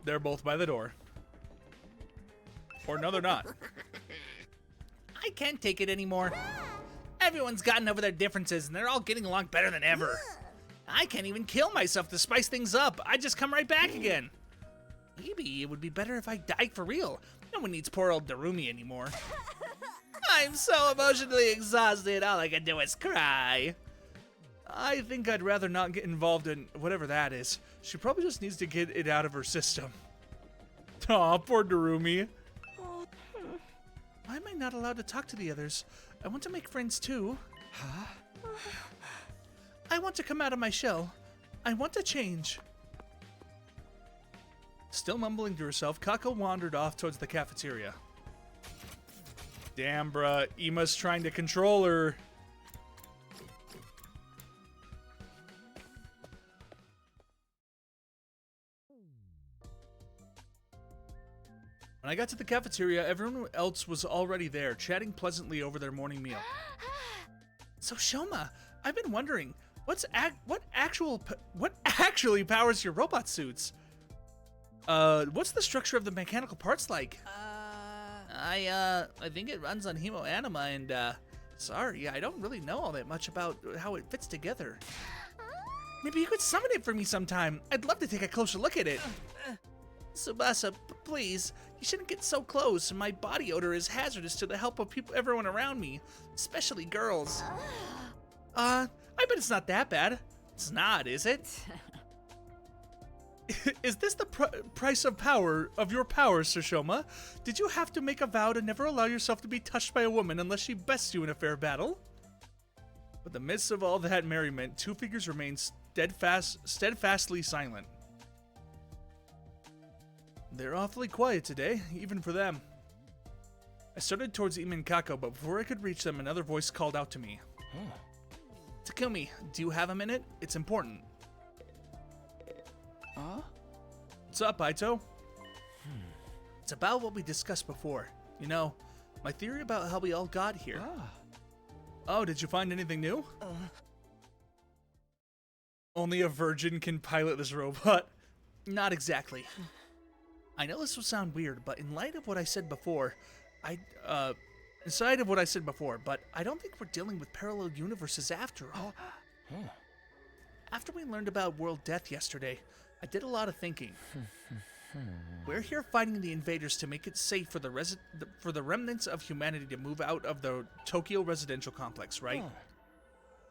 They're both by the door. Or no, they're not. I can't take it anymore. Everyone's gotten over their differences and they're all getting along better than ever. I can't even kill myself to spice things up. I just come right back again. Maybe it would be better if I died for real. No one needs poor old Darumi anymore. I'm so emotionally exhausted, all I can do is cry. I think I'd rather not get involved in whatever that is. She probably just needs to get it out of her system. Aw, poor Darumi. Why am I not allowed to talk to the others? I want to make friends too. Huh? I want to come out of my shell. I want to change. Still mumbling to herself, Kako wandered off towards the cafeteria. Damn, bruh. Ima's trying to control her. When I got to the cafeteria, everyone else was already there, chatting pleasantly over their morning meal. So Shoma, I've been wondering, what actually powers your robot suits? What's the structure of the mechanical parts like? I think it runs on hemoanima and, sorry, I don't really know all that much about how it fits together. Maybe you could summon it for me sometime. I'd love to take a closer look at it. Tsubasa, please, you shouldn't get so close. My body odor is hazardous to the health of everyone around me, especially girls. I bet it's not that bad. It's not, is it? Is this the price of your power, Sir Shoma? Did you have to make a vow to never allow yourself to be touched by a woman unless she bests you in a fair battle? In the midst of all that merriment, two figures remained steadfastly silent. They're awfully quiet today, even for them. I started towards Ime and Kako, but before I could reach them, another voice called out to me. Takumi, do you have a minute? It's important. What's up, Aito? It's about what we discussed before. You know, my theory about how we all got here. Oh, did you find anything new? Only a virgin can pilot this robot. Not exactly. I know this will sound weird, but in light of what I said before, but I don't think we're dealing with parallel universes after all. After we learned about world death yesterday, I did a lot of thinking. We're here fighting the invaders to make it safe for the remnants of humanity to move out of the Tokyo residential complex, right?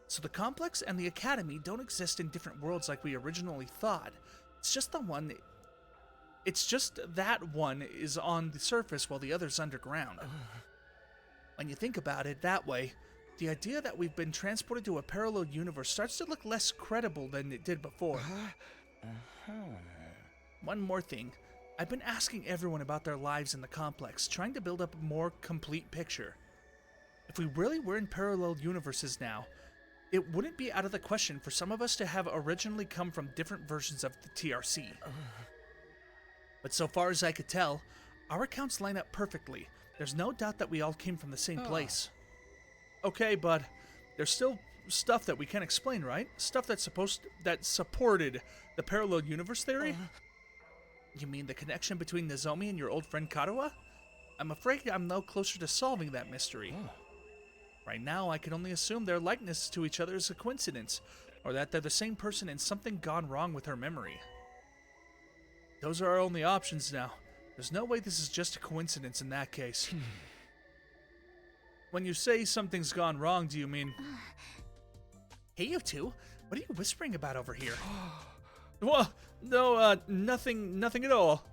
So the complex and the academy don't exist in different worlds like we originally thought. It's just that one is on the surface while the other's underground. When you think about it that way, the idea that we've been transported to a parallel universe starts to look less credible than it did before. One more thing. I've been asking everyone about their lives in the complex, trying to build up a more complete picture. If we really were in parallel universes now, it wouldn't be out of the question for some of us to have originally come from different versions of the TRC. But so far as I could tell, our accounts line up perfectly. There's no doubt that we all came from the same place. Okay, but there's still stuff that we can't explain, right? Stuff that supported the parallel universe theory? You mean the connection between Nozomi and your old friend Karuha? I'm afraid I'm no closer to solving that mystery. Right now, I can only assume their likeness to each other is a coincidence, or that they're the same person and something gone wrong with her memory. Those are our only options now. There's no way this is just a coincidence in that case. When you say something's gone wrong, do you mean... Hey, you two, what are you whispering about over here? Well, no, nothing at all.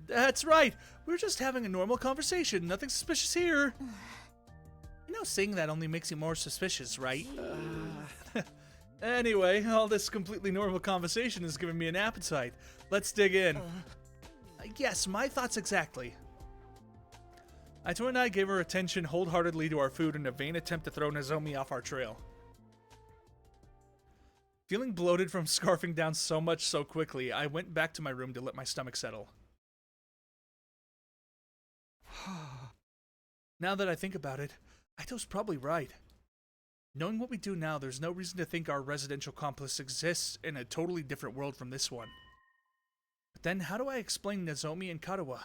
That's right. We're just having a normal conversation. Nothing suspicious here. You know, saying that only makes you more suspicious, right? Anyway, all this completely normal conversation is giving me an appetite. Let's dig in. Yes, my thoughts exactly. Aito and I gave our attention wholeheartedly to our food in a vain attempt to throw Nozomi off our trail. Feeling bloated from scarfing down so much so quickly, I went back to my room to let my stomach settle. Now that I think about it, Aito's probably right. Knowing what we do now, there's no reason to think our residential complex exists in a totally different world from this one. But then, how do I explain Nozomi and Karuha?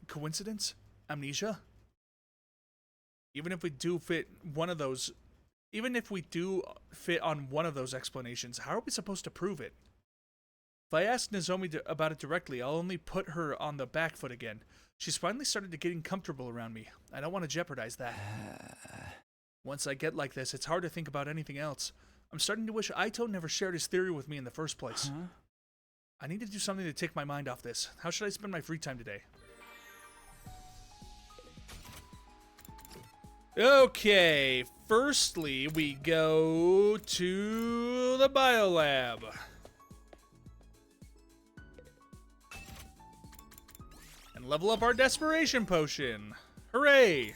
Coincidence? Amnesia? Even if we do fit on one of those explanations, how are we supposed to prove it? If I ask Nozomi about it directly, I'll only put her on the back foot again. She's finally started to getting comfortable around me. I don't want to jeopardize that. Once I get like this, it's hard to think about anything else. I'm starting to wish Aito never shared his theory with me in the first place. I need to do something to take my mind off this. How should I spend my free time today? Okay, firstly, we go to the biolab. And level up our desperation potion. Hooray!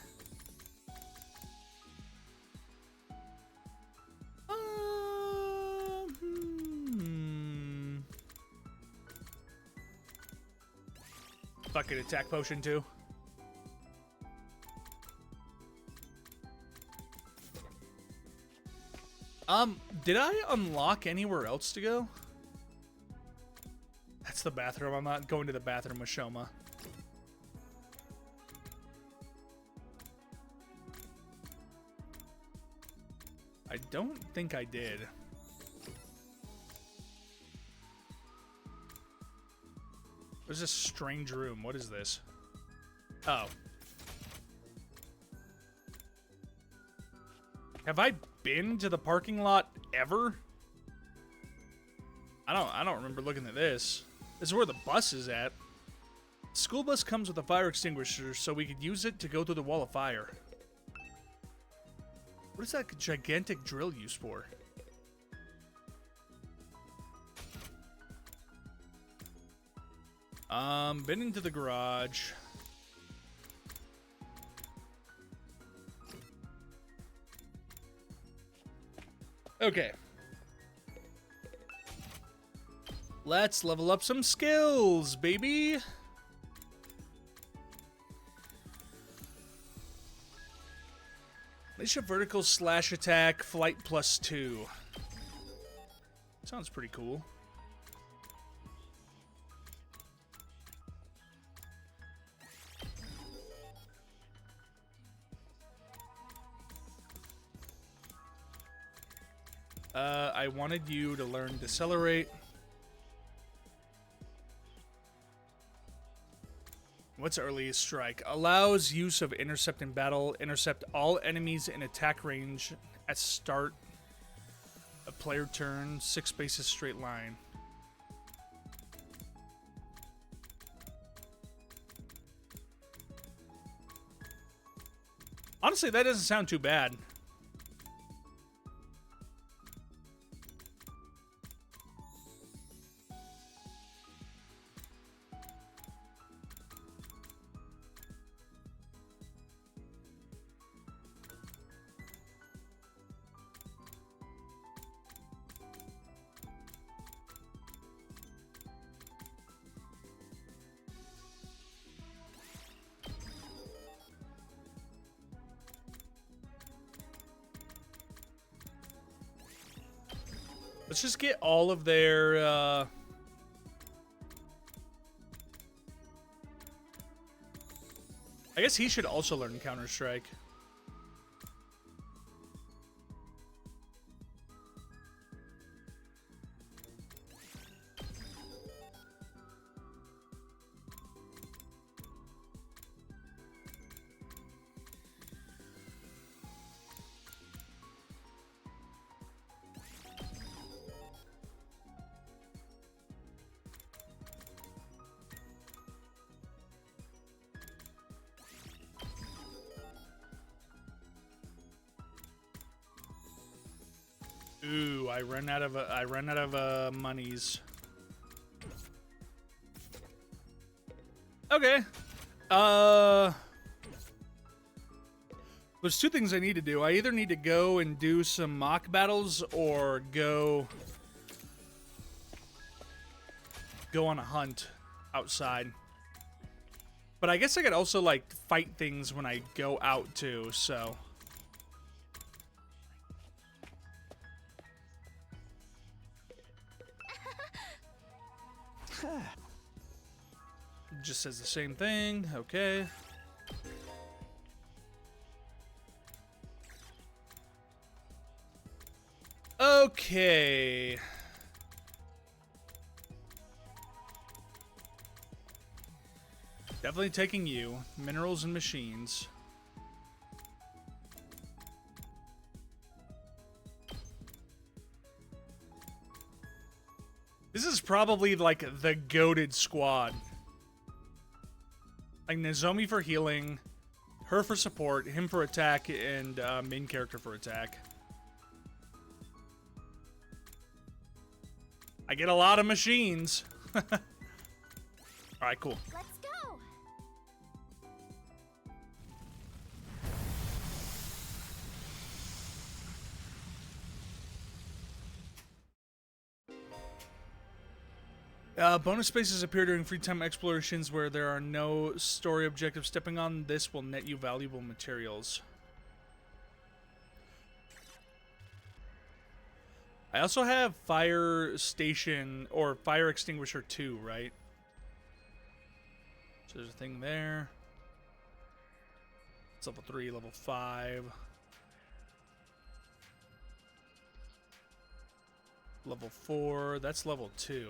Fucking attack potion too. Did I unlock anywhere else to go? That's the bathroom. I'm not going to the bathroom with Shoma. I don't think I did. There's a strange room. What is this? Oh. Have I been to the parking lot ever? I don't remember looking at this. This is where the bus is at. School bus comes with a fire extinguisher, so we could use it to go through the wall of fire. What is that gigantic drill used for? Been into the garage. Okay. Let's level up some skills, baby. Unleash a vertical slash attack, flight +2. Sounds pretty cool. I wanted you to learn Decelerate. What's Earliest Strike? Allows use of Intercept in battle. Intercept all enemies in attack range at start a player turn. 6 spaces straight line. Honestly, that doesn't sound too bad. Let's just get all of their, I guess he should also learn Counter-Strike. Ooh, I ran out of monies. Okay. There's two things I need to do. I either need to go and do some mock battles or go on a hunt outside. But I guess I could also like fight things when I go out too, so just says the same thing. Okay. Okay. Definitely taking you. Minerals and machines. This is probably like the goated squad. Like Nozomi for healing, her for support, him for attack, and main character for attack. I get a lot of machines. Alright, cool. Let's go. Bonus spaces appear during free time explorations where there are no story objectives. Stepping on this will net you valuable materials. I also have Fire Station or Fire Extinguisher 2, right? So there's a thing there. It's level 3, level 5. Level 4, that's level 2.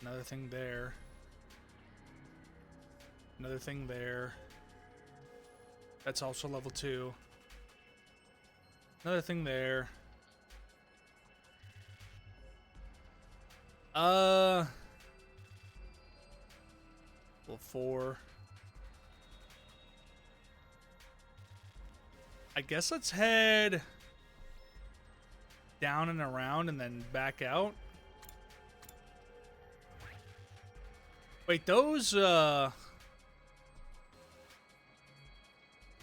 Another thing there. Another thing there. That's also level 2. Another thing there. Level 4. I guess let's head down and around and then back out. Wait, those are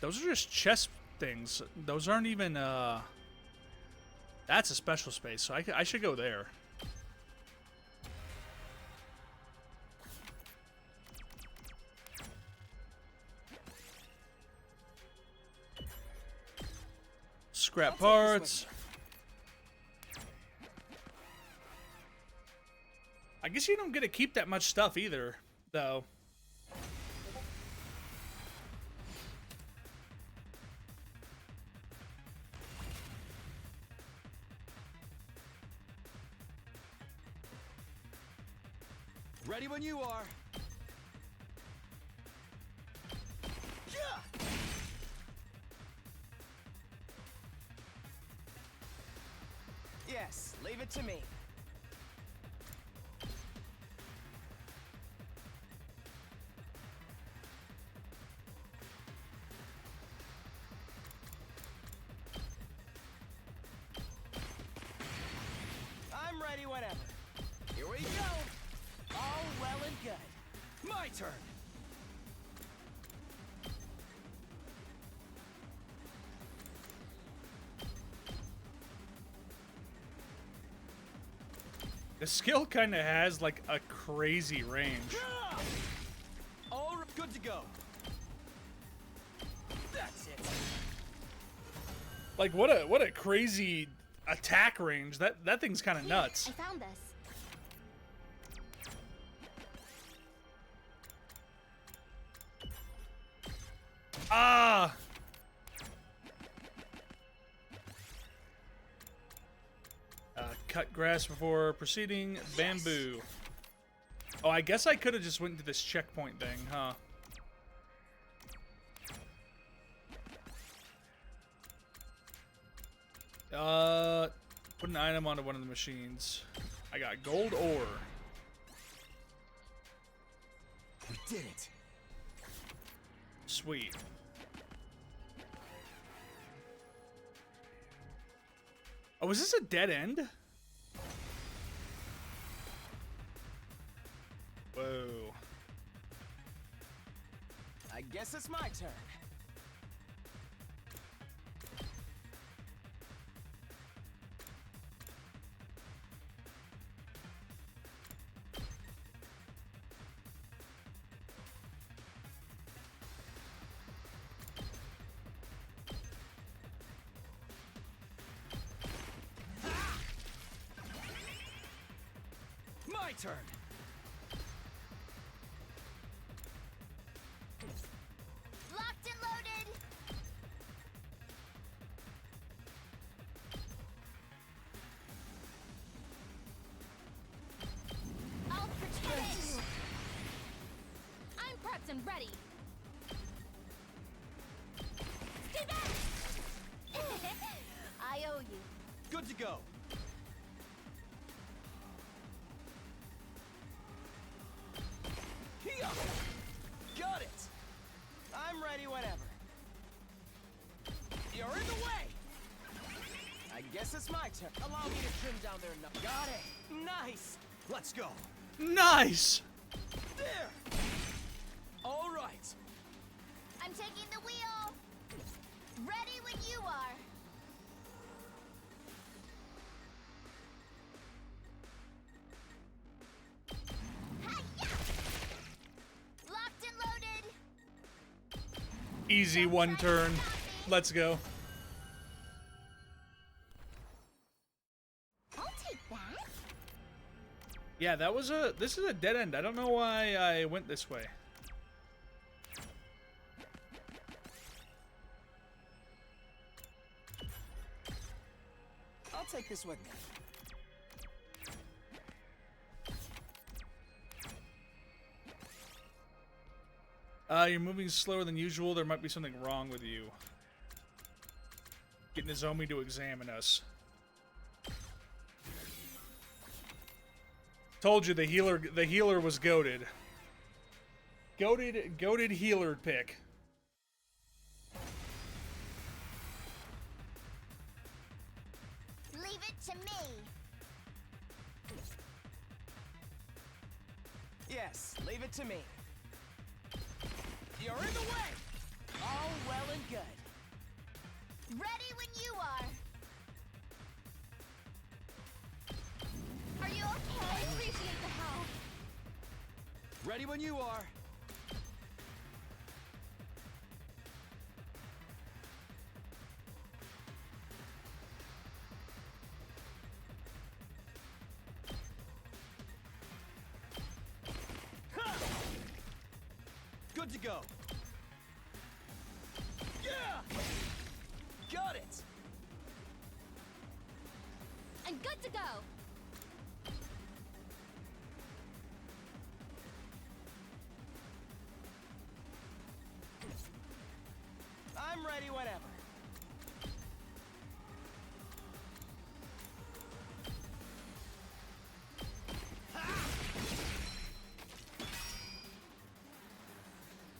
just chest things. Those aren't even, that's a special space, so I should go there. Scrap parts. I guess you don't get to keep that much stuff either, though. Ready when you are. Yeah! Yes, leave it to me. I'm ready whenever. Here we go. All well and good. My turn. The skill kind of has like a crazy range. All good to go. That's it. Like what a crazy attack range. That thing's kind of nuts. I found this. Ah. Cut grass before proceeding. Bamboo. Oh, I guess I could have just went to this checkpoint thing, huh? Put an item onto one of the machines. I got gold ore. We did it. Sweet. Oh, is this a dead end? Whoa. I guess it's my turn. My turn. Locked and loaded. I'll protect it. I'm prepped and ready. Stay back. I owe you. Good to go. Here. Got it. I'm ready whenever. You're in the way. I guess it's my turn. Allow me to trim down their nut. Got it. Nice. Let's go. Nice. There. All right. I'm taking the wheel. Ready when you are. Hi-ya! Locked and loaded. Easy one turn. Let's go. I'll take that. Yeah, this is a dead end. I don't know why I went this way. I'll take this with me. You're moving slower than usual. There might be something wrong with you. Get Nozomi to examine us. Told you the healer was goated. Goated healer pick. Leave it to me. Yes, leave it to me. You're in the way! All well and good. Ready when you are. Are you okay? Appreciate the help. Ready when you are. Ha! Good to go. Yeah! Got it! I'm good to go. I'm ready whenever.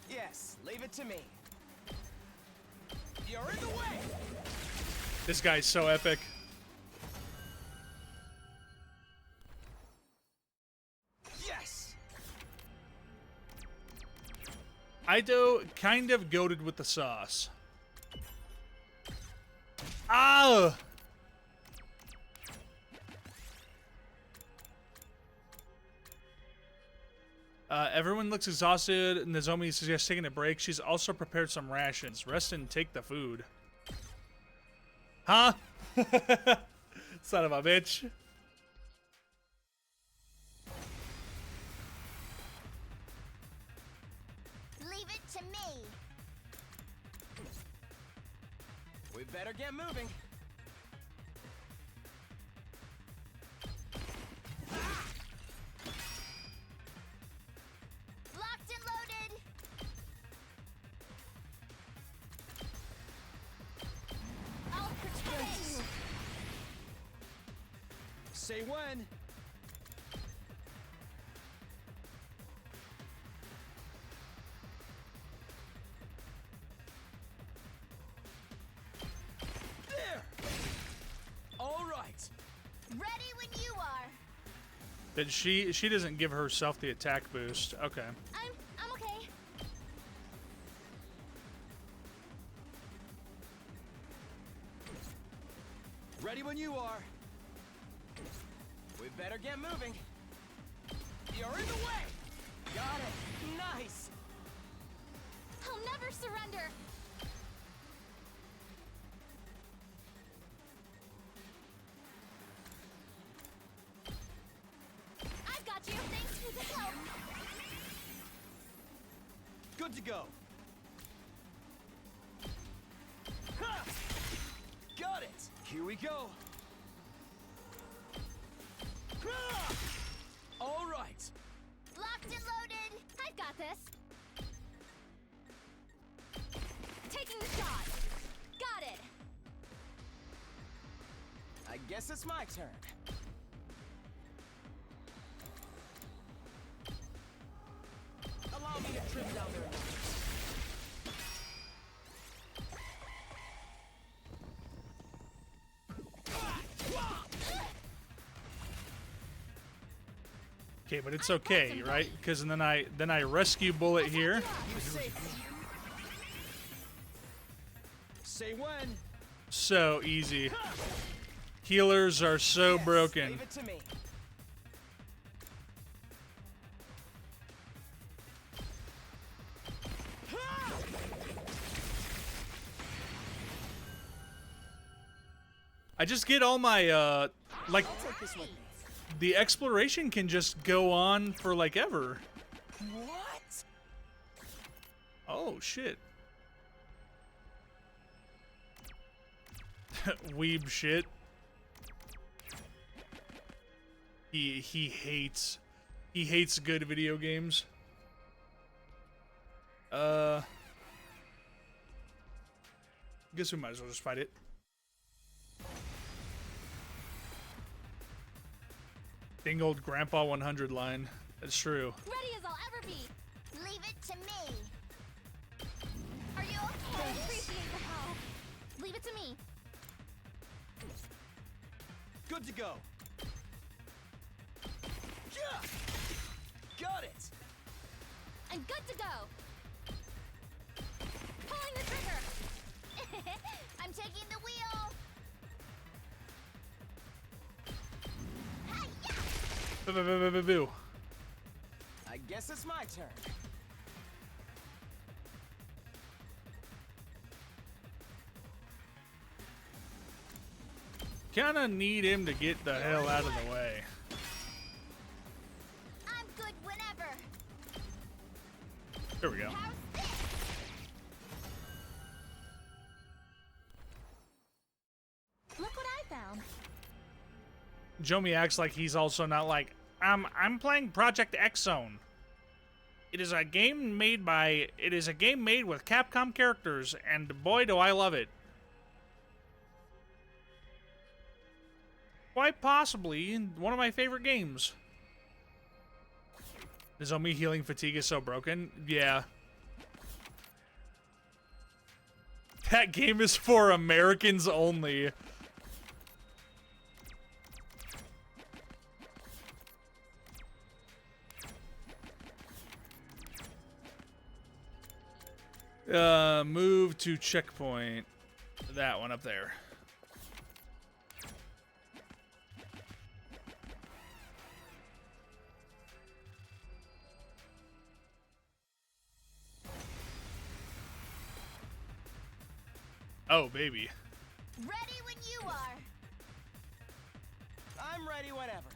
Yes, leave it to me. You're in the way! This guy's so epic. Yes! Ido kind of goated with the sauce. Ah! Everyone looks exhausted. Nozomi suggests taking a break. She's also prepared some rations. Rest and take the food. Huh? Son of a bitch. Leave it to me. We better get moving. Locked and loaded. I'll protect you. Say when. There! All right. Ready when you are. But she doesn't give herself the attack boost. Okay. I'm okay. Ready when you are. We better get moving. You're in the way! Got it! Nice! I'll never surrender. I've got you. Thanks for the help. Good to go. Ha! Got it! Here we go! Ha! All right! Locked and loaded. I've got this. Taking the shot. Got it. I guess it's my turn. Allow me to trim down their numbers. Okay, but it's okay, right? Because then I rescue Bullet here. You safe. Say when. So easy. Healers are so Yes, broken. Leave it to me. I just get all my like I'll take this with me. the exploration can just go on for like ever. What? Oh shit. Weeb shit. He hates good video games. Guess we might as well just fight it. Ding old Grandpa 100 line. That's true. Ready as I'll ever be. Leave it to me. Are you okay? I appreciate the help. Leave it to me. Good to go. Yeah! Got it! I'm good to go. Pulling the trigger. I'm taking the wheel. Hi-ya! Boo. I guess it's my turn. Kinda need him to get the hell out of the way. I'm good whenever. There we go. How's this? Look what I found. Jomi acts like he's also not like, I'm playing Project X Zone. It is a game made with Capcom characters, and boy do I love it. Quite possibly one of my favorite games. Is Omi healing fatigue is so broken? Yeah. That game is for Americans only. Move to checkpoint. That one up there. Oh, baby. Ready when you are. I'm ready whenever.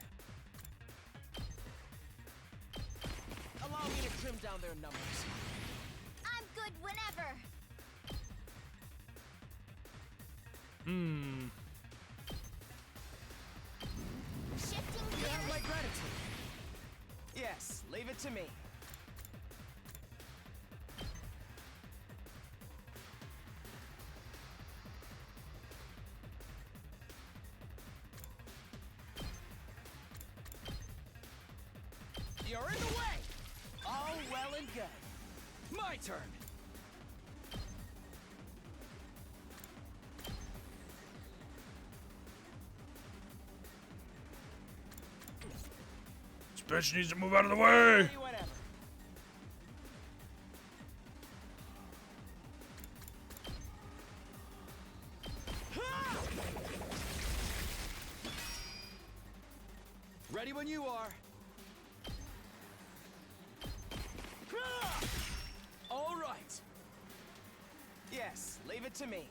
Allow me to trim down their numbers. I'm good whenever. Shifting You have gears. my gratitude. Yes, leave it to me. You're in the way! All well and good. My turn. This bitch needs to move out of the way. Ready whenever. Ready when you are. All right. Yes, leave it to me.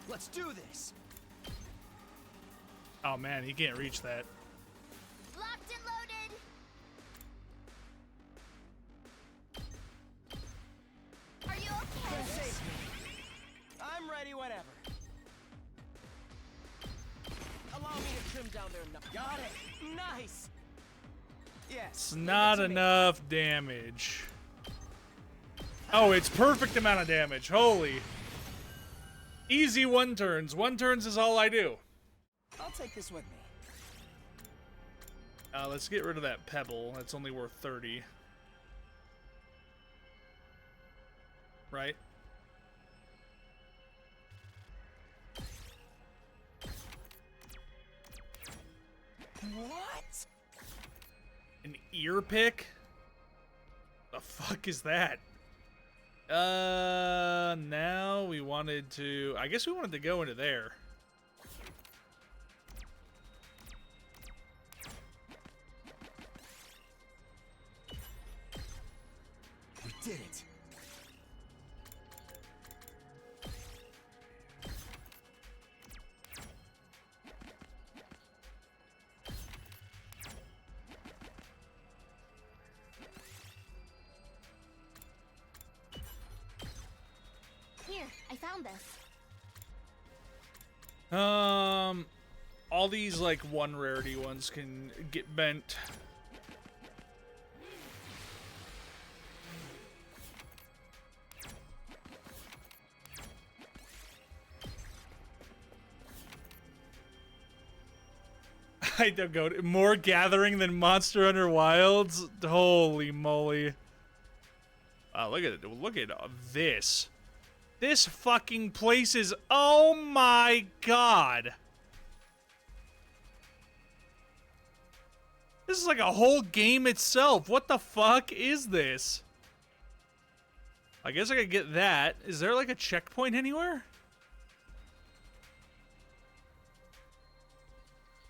Let's do this. Oh man, he can't reach that. Locked and loaded. Are you okay? Save me. I'm ready whenever. Allow me to trim down their numbers. Got it. Nice. Yes. It's leave it not to me. enough damage. Oh, it's perfect amount of damage. Holy. Easy one turns. One turns is all I do. I'll take this with me. Let's get rid of that pebble. That's only worth 30. Right? What? An ear pick? The fuck is that? Now we wanted to... I guess we wanted to go into there. We did it. Here, I found this. All these, like, one rarity ones can get bent. I don't go to more gathering than Monster Hunter Wilds. Holy moly! Wow, look at it! Look at this. This fucking place is. Oh my god! This is like a whole game itself. What the fuck is this? I guess I could get that. Is there like a checkpoint anywhere?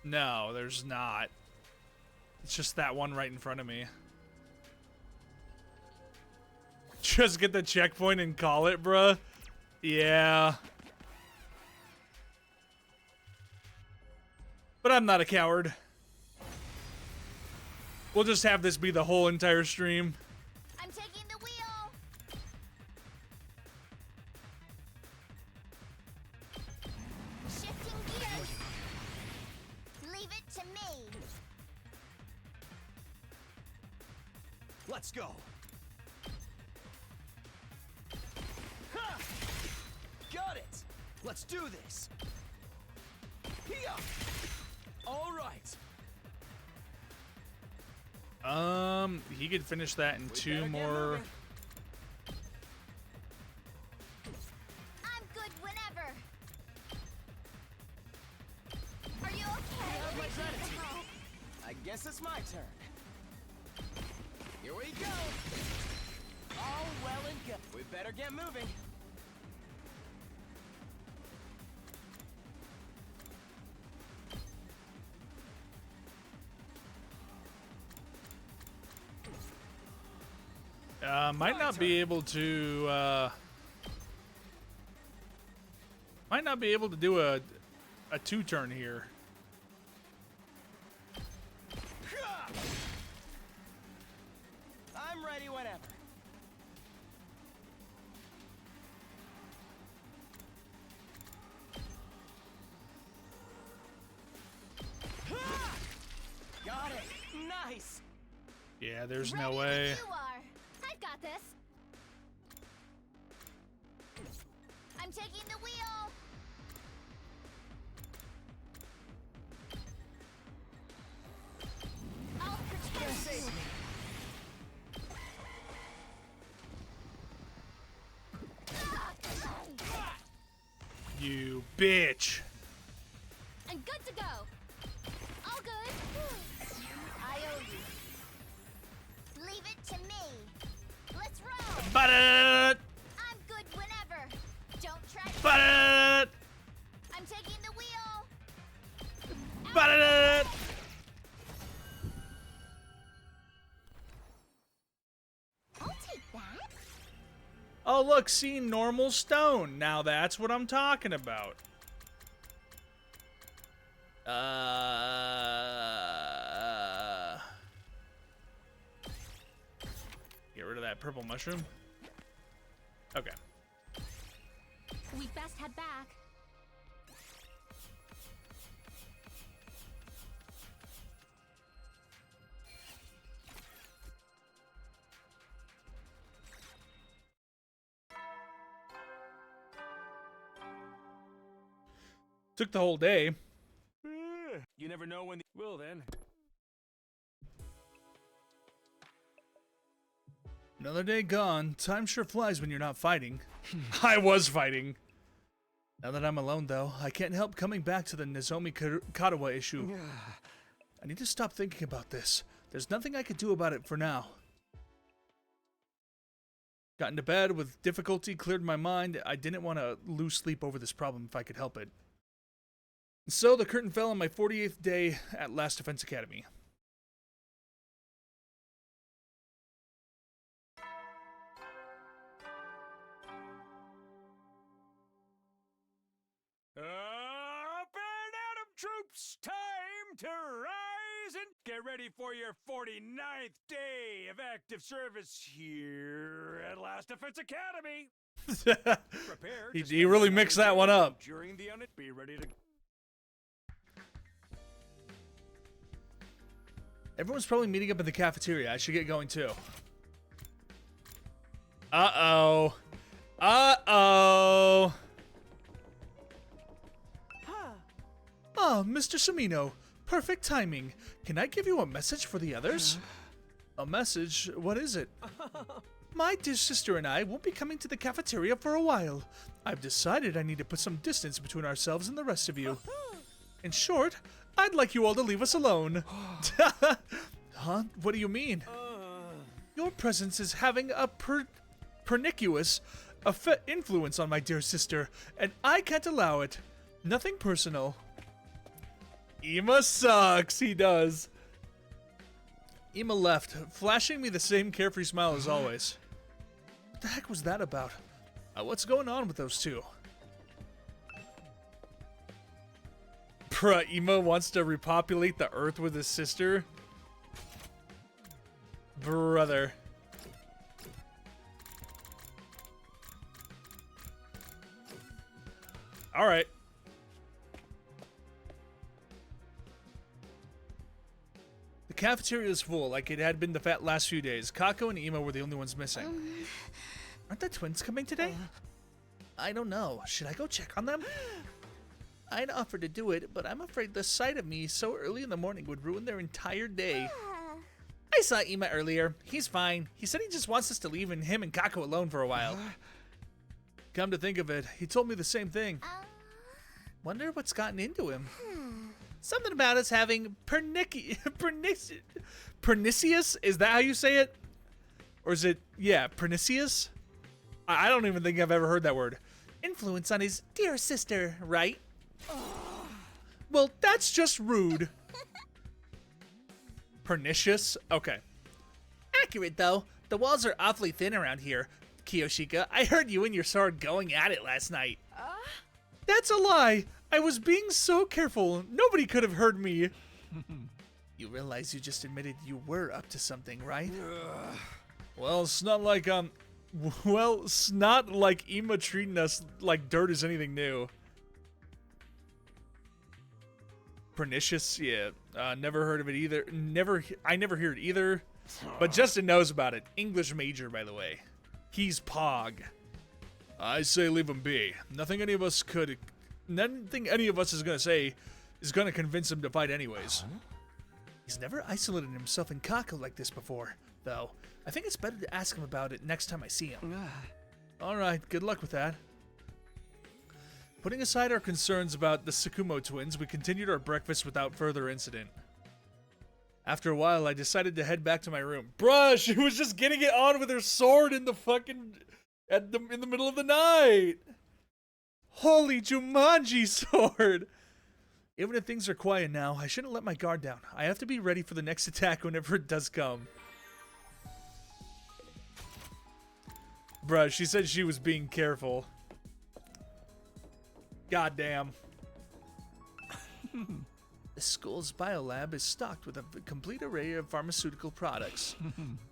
No, there's not. It's just that one right in front of me. Just get the checkpoint and call it, bruh. Yeah. But I'm not a coward. We'll just have this be the whole entire stream. I'm taking the wheel. Shifting gears. Leave it to me. Let's go. Ha! Got it. Let's do this. Here. All right. He could finish that in We two better get more. moving. I'm good whenever. Are you okay? Have my gratitude. I guess it's my turn. Here we go. All well and good. We better get moving. Might not be able to, might not be able to do a two-turn here. I'm ready whenever. Got it. Nice. Yeah, there's Ready no when way. You are. I've got this. I'm taking the wheel. I'll protect you. You bitch. I'm good to go. All good. I owe you. Leave it to me. Let's roll. But I'm good whenever. Don't try to. but I'm taking the wheel. but I'll take that. Oh, look, see, normal stone. Now that's what I'm talking about. Get rid of that purple mushroom. Okay. We best head back. Took the whole day. You never know when. Well then. Another day gone. Time sure flies when you're not fighting. I was fighting. Now that I'm alone, though, I can't help coming back to the Nozomi Katawa issue. I need to stop thinking about this. There's nothing I could do about it for now. Got into bed with difficulty, cleared my mind. I didn't want to lose sleep over this problem if I could help it. So the curtain fell on my 48th day at Last Defense Academy. Up and Atom troops, time to rise and get ready for your 49th day of active service here at Last Defense Academy. Prepare. to He spend really another mixed that day one up. During the be ready to. Everyone's probably meeting up in the cafeteria. I should get going too. Uh-oh. Uh-oh. Oh, Mr. Samino. Perfect timing. Can I give you a message for the others? A message? What is it? My dear sister and I won't be coming to the cafeteria for a while. I've decided I need to put some distance between ourselves and the rest of you. In short, I'd like you all to leave us alone. Huh? What do you mean? Your presence is having a pernicious influence on my dear sister, and I can't allow it. Nothing personal. Ema sucks, he does. Ema left, flashing me the same carefree smile as always. What the heck was that about? What's going on with those two? Bruh, Ema wants to repopulate the Earth with his sister? Brother. Alright. The cafeteria is full, like it had been the last few days. Kako and Ema were the only ones missing. Aren't the twins coming today? I don't know. Should I go check on them? I'd offer to do it, but I'm afraid the sight of me so early in the morning would ruin their entire day. I saw Ema earlier. He's fine. He said he just wants us to leave him and Kako alone for a while. Come to think of it, he told me the same thing. Wonder what's gotten into him. Something about us having pernicious? Is that how you say it? Or is it, yeah, pernicious? I don't even think I've ever heard that word. Influence on his dear sister, right? Well, that's just rude. Pernicious? Okay. Accurate, though. The walls are awfully thin around here. Kiyoshika, I heard you and your sword going at it last night. That's a lie. I was being so careful. Nobody could have heard me. You realize you just admitted you were up to something, right? Well, it's not like it's not like Ema treating us like dirt is anything new. Pernicious, yeah. Never heard of it either. I never hear it either. But Justin knows about it. English major, by the way. He's Pog. I say leave him be. Nothing any of us is gonna say is gonna convince him to fight anyways. He's never isolated himself in Kako like this before, though. I think it's better to ask him about it next time I see him. Alright, good luck with that. Putting aside our concerns about the Tsukumo twins, we continued our breakfast without further incident. After a while, I decided to head back to my room. Bruh, she was just getting it on with her sword in the fucking... in the middle of the night! Holy Jumanji sword! Even if things are quiet now, I shouldn't let my guard down. I have to be ready for the next attack whenever it does come. Bruh, she said she was being careful. Goddamn. The school's biolab is stocked with a complete array of pharmaceutical products,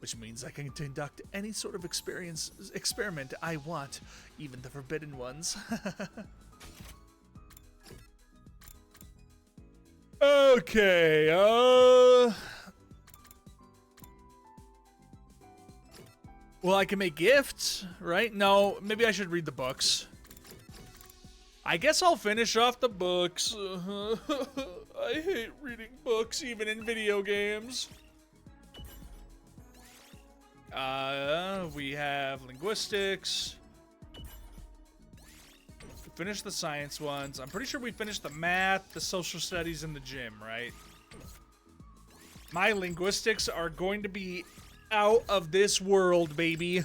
which means I can conduct any sort of experiment I want, even the forbidden ones. Okay, well, I can make gifts, right? No, maybe I should read the books. I guess I'll finish off the books. I hate reading books, even in video games. We have linguistics. We finished the science ones. I'm pretty sure we finished the math, the social studies, and the gym, right? My linguistics are going to be out of this world, baby.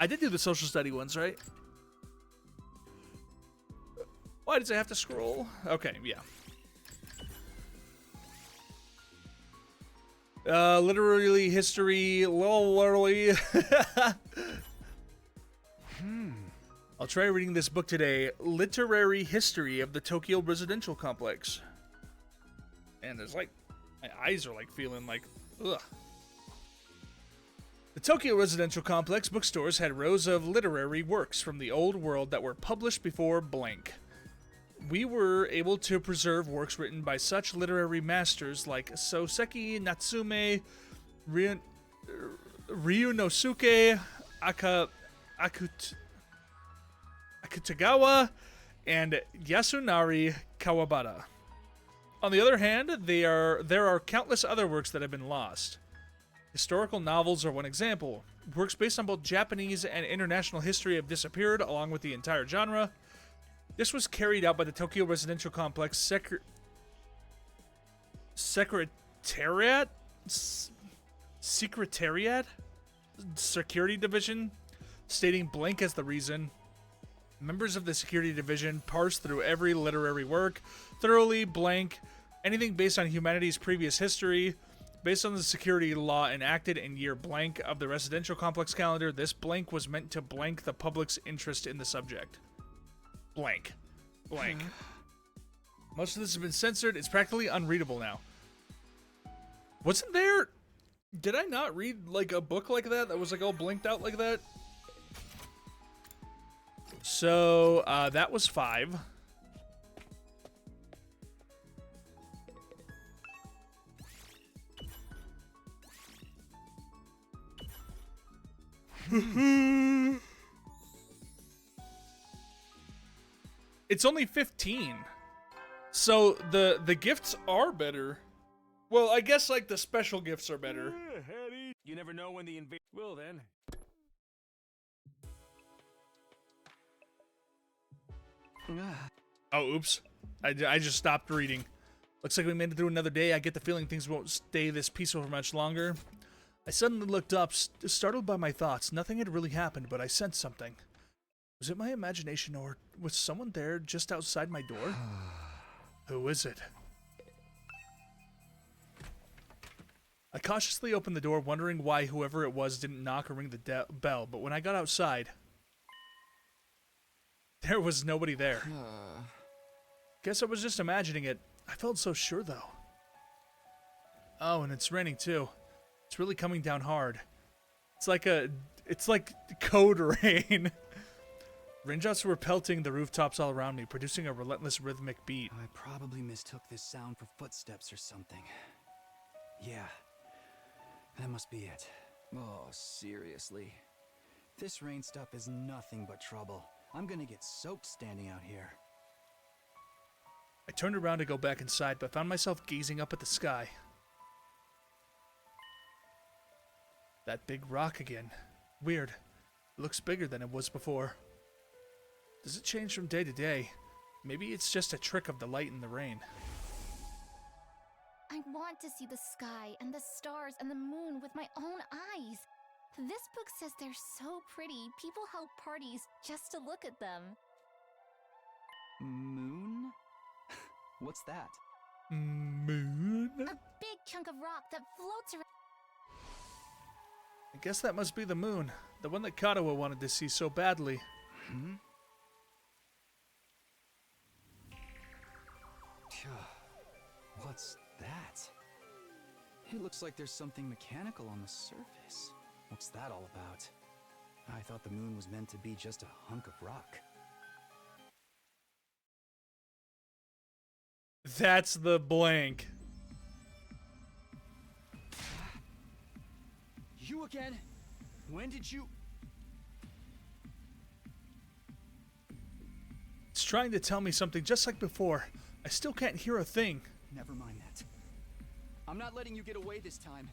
I did do the social study ones, right? Why does it have to scroll? Okay, yeah. Literally history, literally. I'll try reading this book today. Literary History of the Tokyo Residential Complex. And there's like, my eyes are like feeling like, ugh. The Tokyo Residential Complex bookstores had rows of literary works from the old world that were published before blank. We were able to preserve works written by such literary masters like Soseki Natsume, Ryunosuke Akutagawa, and Yasunari Kawabata. On the other hand, there are countless other works that have been lost. Historical novels are one example. Works based on both Japanese and international history have disappeared, along with the entire genre. This was carried out by the Tokyo Residential Complex Secretariat Security Division, stating blank as the reason. Members of the Security Division parse through every literary work, thoroughly blank anything based on humanity's previous history. Based on the security law enacted in year blank of the residential complex calendar, this blank was meant to blank the public's interest in the subject. Blank. Blank. Most of this has been censored. It's practically unreadable now. Wasn't there... Did I not read, like, a book like that that was, like, all blinked out like that? So, that was 5. It's only 15. So the gifts are better. Well, I guess like the special gifts are better. You never know when the invasion will then. Oh, oops. I just stopped reading. Looks like we made it through another day. I get the feeling things won't stay this peaceful for much longer. I suddenly looked up, startled by my thoughts. Nothing had really happened, but I sensed something. Was it my imagination, or was someone there just outside my door? Who is it? I cautiously opened the door, wondering why whoever it was didn't knock or ring the bell, but when I got outside, there was nobody there. Guess I was just imagining it. I felt so sure, though. Oh, and it's raining, too. It's really coming down hard. It's like code rain. Raindrops were pelting the rooftops all around me, producing a relentless rhythmic beat. I probably mistook this sound for footsteps or something. Yeah, that must be it. Oh, seriously. This rain stuff is nothing but trouble. I'm gonna get soaked standing out here. I turned around to go back inside, but found myself gazing up at the sky. That big rock again. Weird. It looks bigger than it was before. Does it change from day to day? Maybe it's just a trick of the light and the rain. I want to see the sky and the stars and the moon with my own eyes. This book says they're so pretty, people held parties just to look at them. Moon? What's that? Moon? A big chunk of rock that floats around. I guess that must be the moon. The one that Katawa wanted to see so badly. What's that? It looks like there's something mechanical on the surface. What's that all about? I thought the moon was meant to be just a hunk of rock. That's the blank. You again? When did you... It's trying to tell me something just like before. I still can't hear a thing. Never mind that. I'm not letting you get away this time.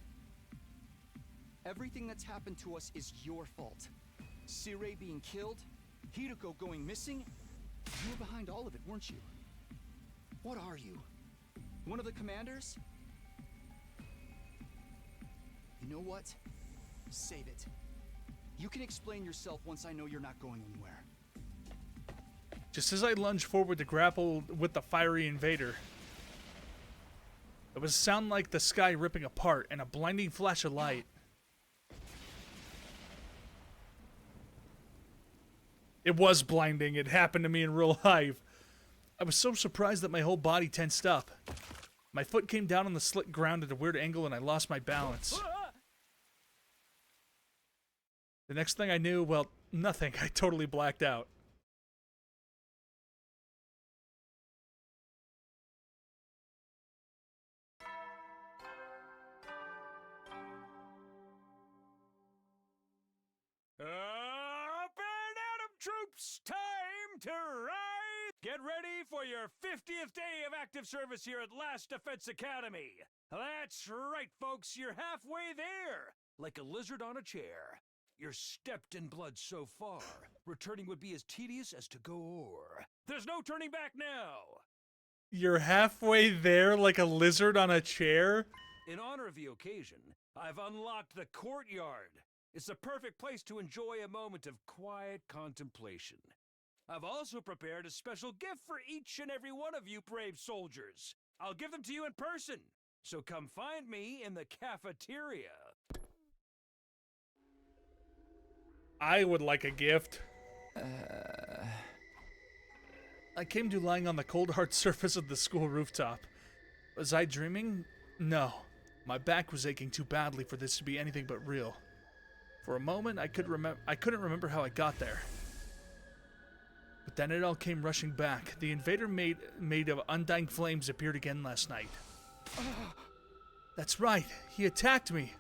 Everything that's happened to us is your fault. Sirei being killed, Hideko going missing. You were behind all of it, weren't you? What are you? One of the commanders? You know what? Save it. You can explain yourself once I know you're not going anywhere. Just as I lunged forward to grapple with the fiery invader, it was a sound like the sky ripping apart and a blinding flash of light. It was blinding. It happened to me in real life. I was so surprised that my whole body tensed up. My foot came down on the slick ground at a weird angle and I lost my balance. The next thing I knew, well, nothing. I totally blacked out. Up and Atom troops, time to rise! Get ready for your 50th day of active service here at Last Defense Academy. That's right, folks, you're halfway there. Like a lizard on a chair. You're stepped in blood so far. Returning would be as tedious as to go o'er. There's no turning back now. You're halfway there like a lizard on a chair? In honor of the occasion, I've unlocked the courtyard. It's the perfect place to enjoy a moment of quiet contemplation. I've also prepared a special gift for each and every one of you brave soldiers. I'll give them to you in person, so come find me in the cafeteria. I would like a gift. I came to lying on the cold hard surface of the school rooftop. Was I dreaming? No. My back was aching too badly for this to be anything but real. For a moment, I couldn't remember how I got there. But then it all came rushing back. The invader made of undying flames appeared again last night. That's right. He attacked me.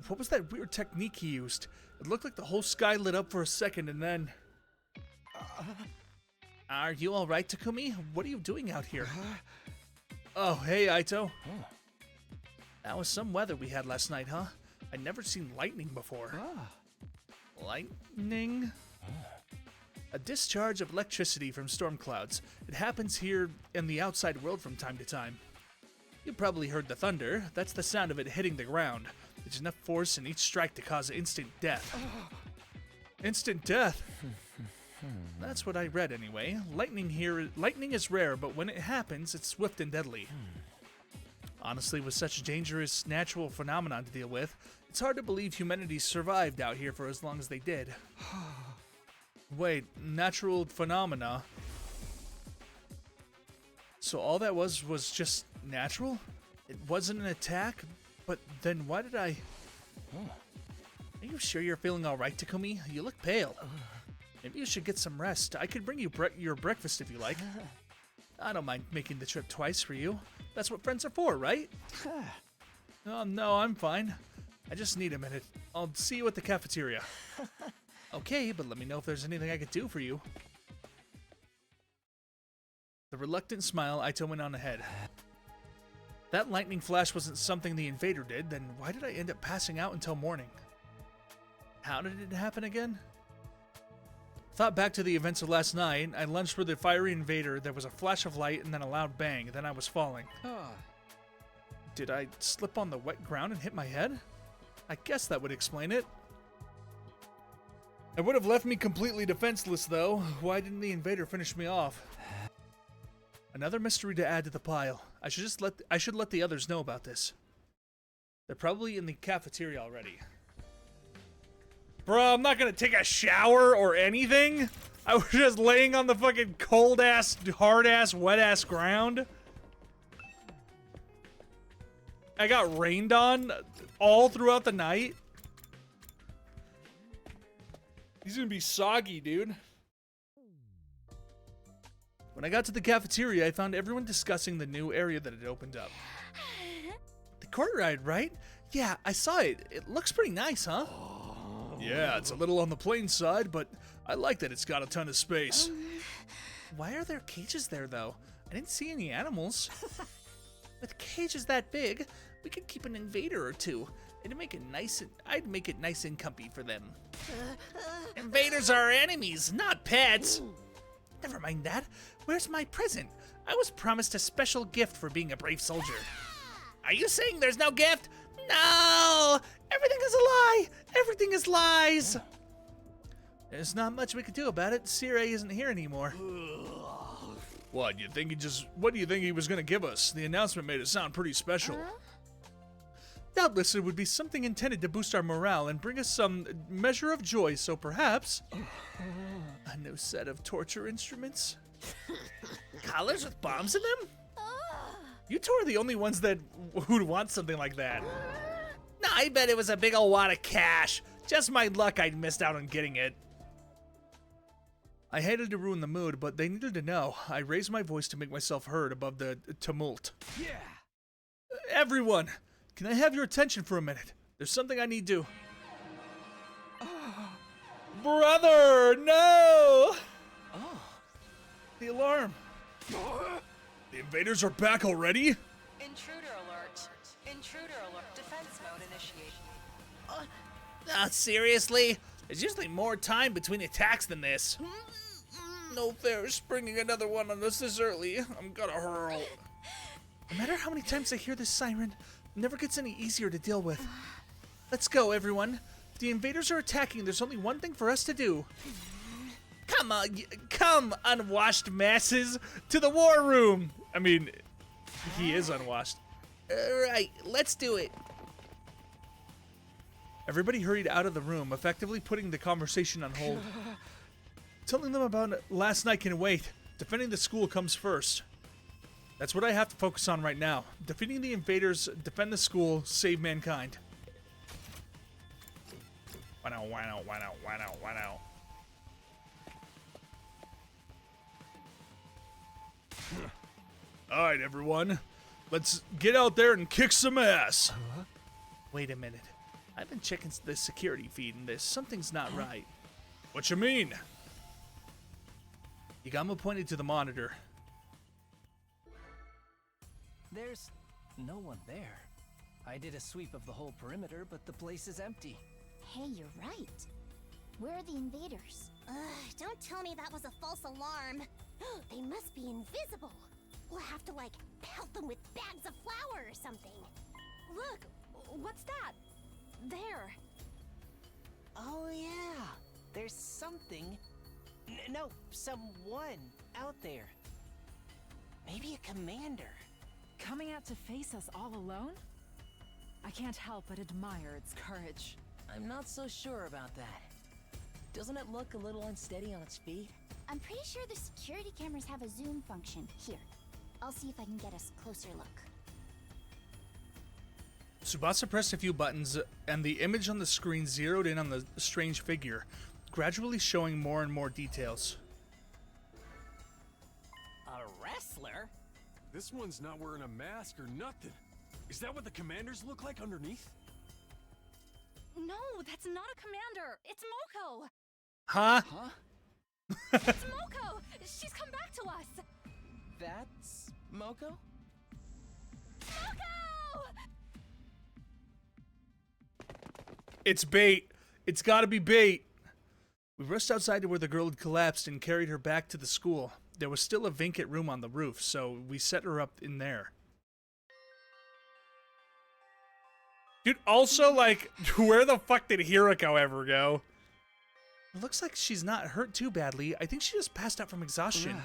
What was that weird technique he used? It looked like the whole sky lit up for a second and then... Are you alright, Takumi? What are you doing out here? Oh, hey, Aito. That was some weather we had last night, huh? I'd never seen lightning before. Lightning? A discharge of electricity from storm clouds. It happens here in the outside world from time to time. You probably heard the thunder. That's the sound of it hitting the ground. There's enough force in each strike to cause instant death. Instant death? That's what I read anyway. Lightning is rare, but when it happens, it's swift and deadly. Honestly, with such a dangerous natural phenomenon to deal with, it's hard to believe humanity survived out here for as long as they did. Wait, natural phenomena? So all that was just natural? It wasn't an attack? But then why did I... Are you sure you're feeling alright, Takumi? You look pale. Maybe you should get some rest. I could bring you your breakfast if you like. I don't mind making the trip twice for you. That's what friends are for, right? Oh, no, I'm fine. I just need a minute. I'll see you at the cafeteria. Okay, but let me know if there's anything I could do for you. The reluctant smile, Aito went on ahead. That lightning flash wasn't something the invader did, then why did I end up passing out until morning? How did it happen again? Thought back to the events of last night. I lunged for the fiery invader. There was a flash of light and then a loud bang. Then I was falling. Did I slip on the wet ground and hit my head? I guess that would explain it. It would have left me completely defenseless, though. Why didn't the invader finish me off? Another mystery to add to the pile. I should let the others know about this. They're probably in the cafeteria already. Bro, I'm not gonna take a shower or anything. I was just laying on the fucking cold-ass, hard-ass, wet-ass ground. I got rained on all throughout the night. He's gonna be soggy, dude. When I got to the cafeteria, I found everyone discussing the new area that had opened up. The courtyard, right? Yeah, I saw it. It looks pretty nice, huh? Yeah, it's a little on the plain side, but I like that it's got a ton of space. Why are there cages there, though? I didn't see any animals. With cages that big, we could keep an invader or two. I'd make it nice and comfy for them. Invaders are our enemies, not pets. Never mind that. Where's my present? I was promised a special gift for being a brave soldier. Are you saying there's no gift? No! Everything is a lie! Everything is lies! There's not much we could do about it. Sire isn't here anymore. What do you think he was gonna give us? The announcement made it sound pretty special. Doubtless it would be something intended to boost our morale and bring us some measure of joy, so perhaps a new set of torture instruments? Collars with bombs in them? You two are the only ones who'd want something like that. Nah, I bet it was a big ol' wad of cash. Just my luck I'd missed out on getting it. I hated to ruin the mood, but they needed to know. I raised my voice to make myself heard above the tumult. Yeah! Everyone! Can I have your attention for a minute? There's something I need to... Brother, no! alarm. The invaders are back already? Intruder alert. Intruder alert. Defense mode initiated. Seriously? There's usually more time between attacks than this. No fair springing another one on us this early. I'm gonna hurl. No matter how many times I hear this siren, it never gets any easier to deal with. Let's go, everyone. The invaders are attacking. There's only one thing for us to do. Come on, come, unwashed masses, to the war room. I mean, he is unwashed. Alright, let's do it. Everybody hurried out of the room, effectively putting the conversation on hold. Telling them about last night can wait. Defending the school comes first. That's what I have to focus on right now. Defeating the invaders, defend the school, save mankind. Wow. Alright, everyone. Let's get out there and kick some ass. Wait a minute. I've been checking the security feed and something's not right. What you mean? Yagama pointed to the monitor. There's no one there. I did a sweep of the whole perimeter, but the place is empty. Hey, you're right. Where are the invaders? Don't tell me that was a false alarm. They must be invisible. We'll have to, like, pelt them with bags of flour or something. Look, what's that? There. Oh, yeah. There's something. No, someone out there. Maybe a commander. Coming out to face us all alone? I can't help but admire its courage. I'm not so sure about that. Doesn't it look a little unsteady on its feet? I'm pretty sure the security cameras have a zoom function. Here, I'll see if I can get us a closer look. Tsubasa pressed a few buttons, and the image on the screen zeroed in on the strange figure, gradually showing more and more details. A wrestler? This one's not wearing a mask or nothing. Is that what the commanders look like underneath? No, that's not a commander. It's Moko. Huh? It's Moko. She's come back to us. That's Moko? Moko! It's bait. It's gotta be bait. We rushed outside to where the girl had collapsed and carried her back to the school. There was still a vacant room on the roof, so we set her up in there. Dude, also, like, where the fuck did Hirako ever go? It looks like she's not hurt too badly. I think she just passed out from exhaustion.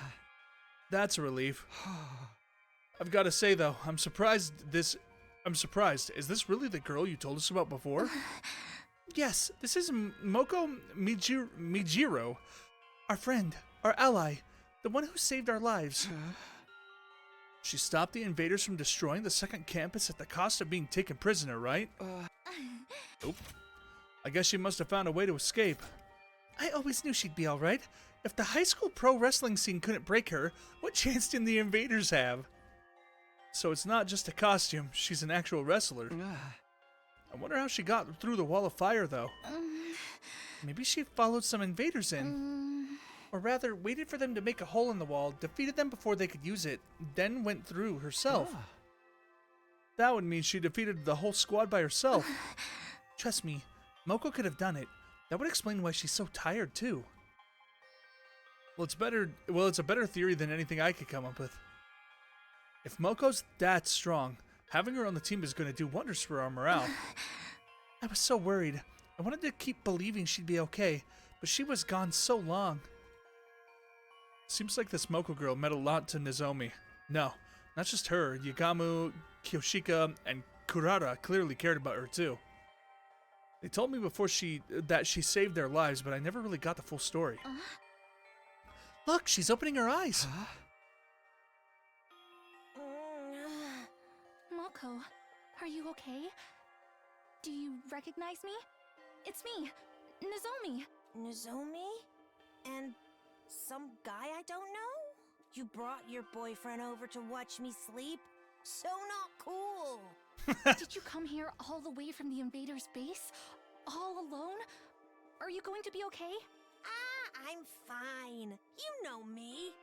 That's a relief. I've got to say, though, I'm surprised. Is this really the girl you told us about before? Yes, this is Moko Mijiro. Our friend, our ally, the one who saved our lives. She stopped the invaders from destroying the second campus at the cost of being taken prisoner, right? Nope. I guess she must have found a way to escape. I always knew she'd be alright. If the high school pro wrestling scene couldn't break her, what chance did the invaders have? So it's not just a costume, she's an actual wrestler. I wonder how she got through the wall of fire, though. Maybe she followed some invaders in. Or rather, waited for them to make a hole in the wall, defeated them before they could use it, then went through herself. That would mean she defeated the whole squad by herself. Trust me, Moko could have done it. That would explain why she's so tired, too. It's a better theory than anything I could come up with. If Moko's that strong, having her on the team is going to do wonders for our morale. I was so worried. I wanted to keep believing she'd be okay, but she was gone so long. Seems like this Moko girl meant a lot to Nozomi. No, not just her. Yagamu, Kyoshika, and Kurara clearly cared about her too. They told me before that she saved their lives, but I never really got the full story. Look, she's opening her eyes. Moko, are you okay? Do you recognize me? It's me, Nozomi. Nozomi? And some guy I don't know? You brought your boyfriend over to watch me sleep? So not cool. Did you come here all the way from the invaders' base? All alone? Are you going to be okay? I'm fine. You know me.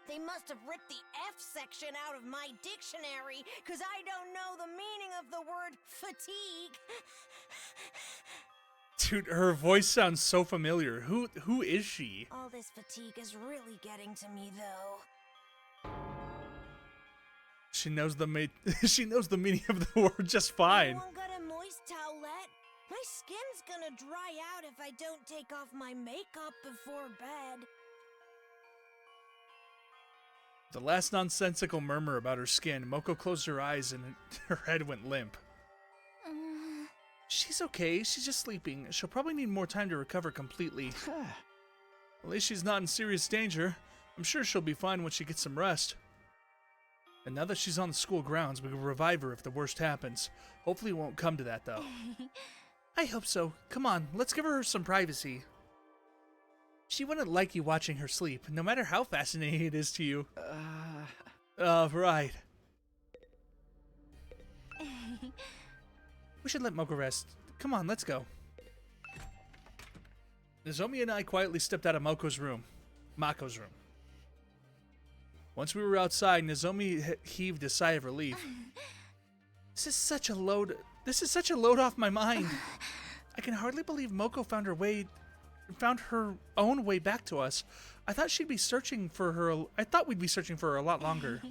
They must have ripped the F section out of my dictionary, because I don't know the meaning of the word fatigue. Dude, her voice sounds so familiar. Who is she? All this fatigue is really getting to me, though. She knows the she knows the meaning of the word just fine. Anyone got a moist towelette? My skin's gonna dry out if I don't take off my makeup before bed. The last nonsensical murmur about her skin, Moko closed her eyes and her head went limp. She's okay, she's just sleeping. She'll probably need more time to recover completely. At least she's not in serious danger. I'm sure she'll be fine when she gets some rest. And now that she's on the school grounds, we can revive her if the worst happens. Hopefully it won't come to that, though. I hope so. Come on, let's give her some privacy. She wouldn't like you watching her sleep, no matter how fascinating it is to you. Right. We should let Moko rest. Come on, let's go. Nozomi and I quietly stepped out of Mako's room. Once we were outside, Nozomi heaved a sigh of relief. This is such a load off my mind. I can hardly believe Moko found her own way back to us. I thought we'd be searching for her a lot longer.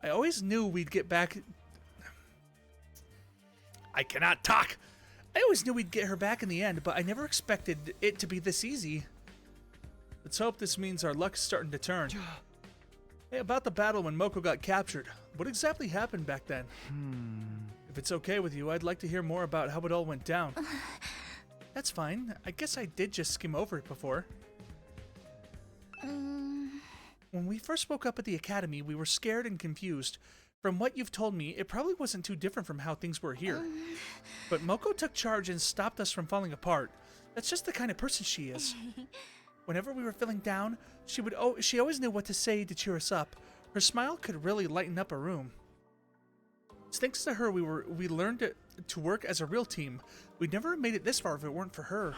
I always knew we'd get back. I cannot talk. I always knew we'd get her back in the end, but I never expected it to be this easy. Let's hope this means our luck's starting to turn. Hey, about the battle when Moko got captured. What exactly happened back then? If it's okay with you, I'd like to hear more about how it all went down. That's fine. I guess I did just skim over it before. When we first woke up at the academy, we were scared and confused. From what you've told me, it probably wasn't too different from how things were here. But Moko took charge and stopped us from falling apart. That's just the kind of person she is. Whenever we were feeling down, she always knew what to say to cheer us up. Her smile could really lighten up a room. It's thanks to her we learned to work as a real team. We'd never have made it this far if it weren't for her.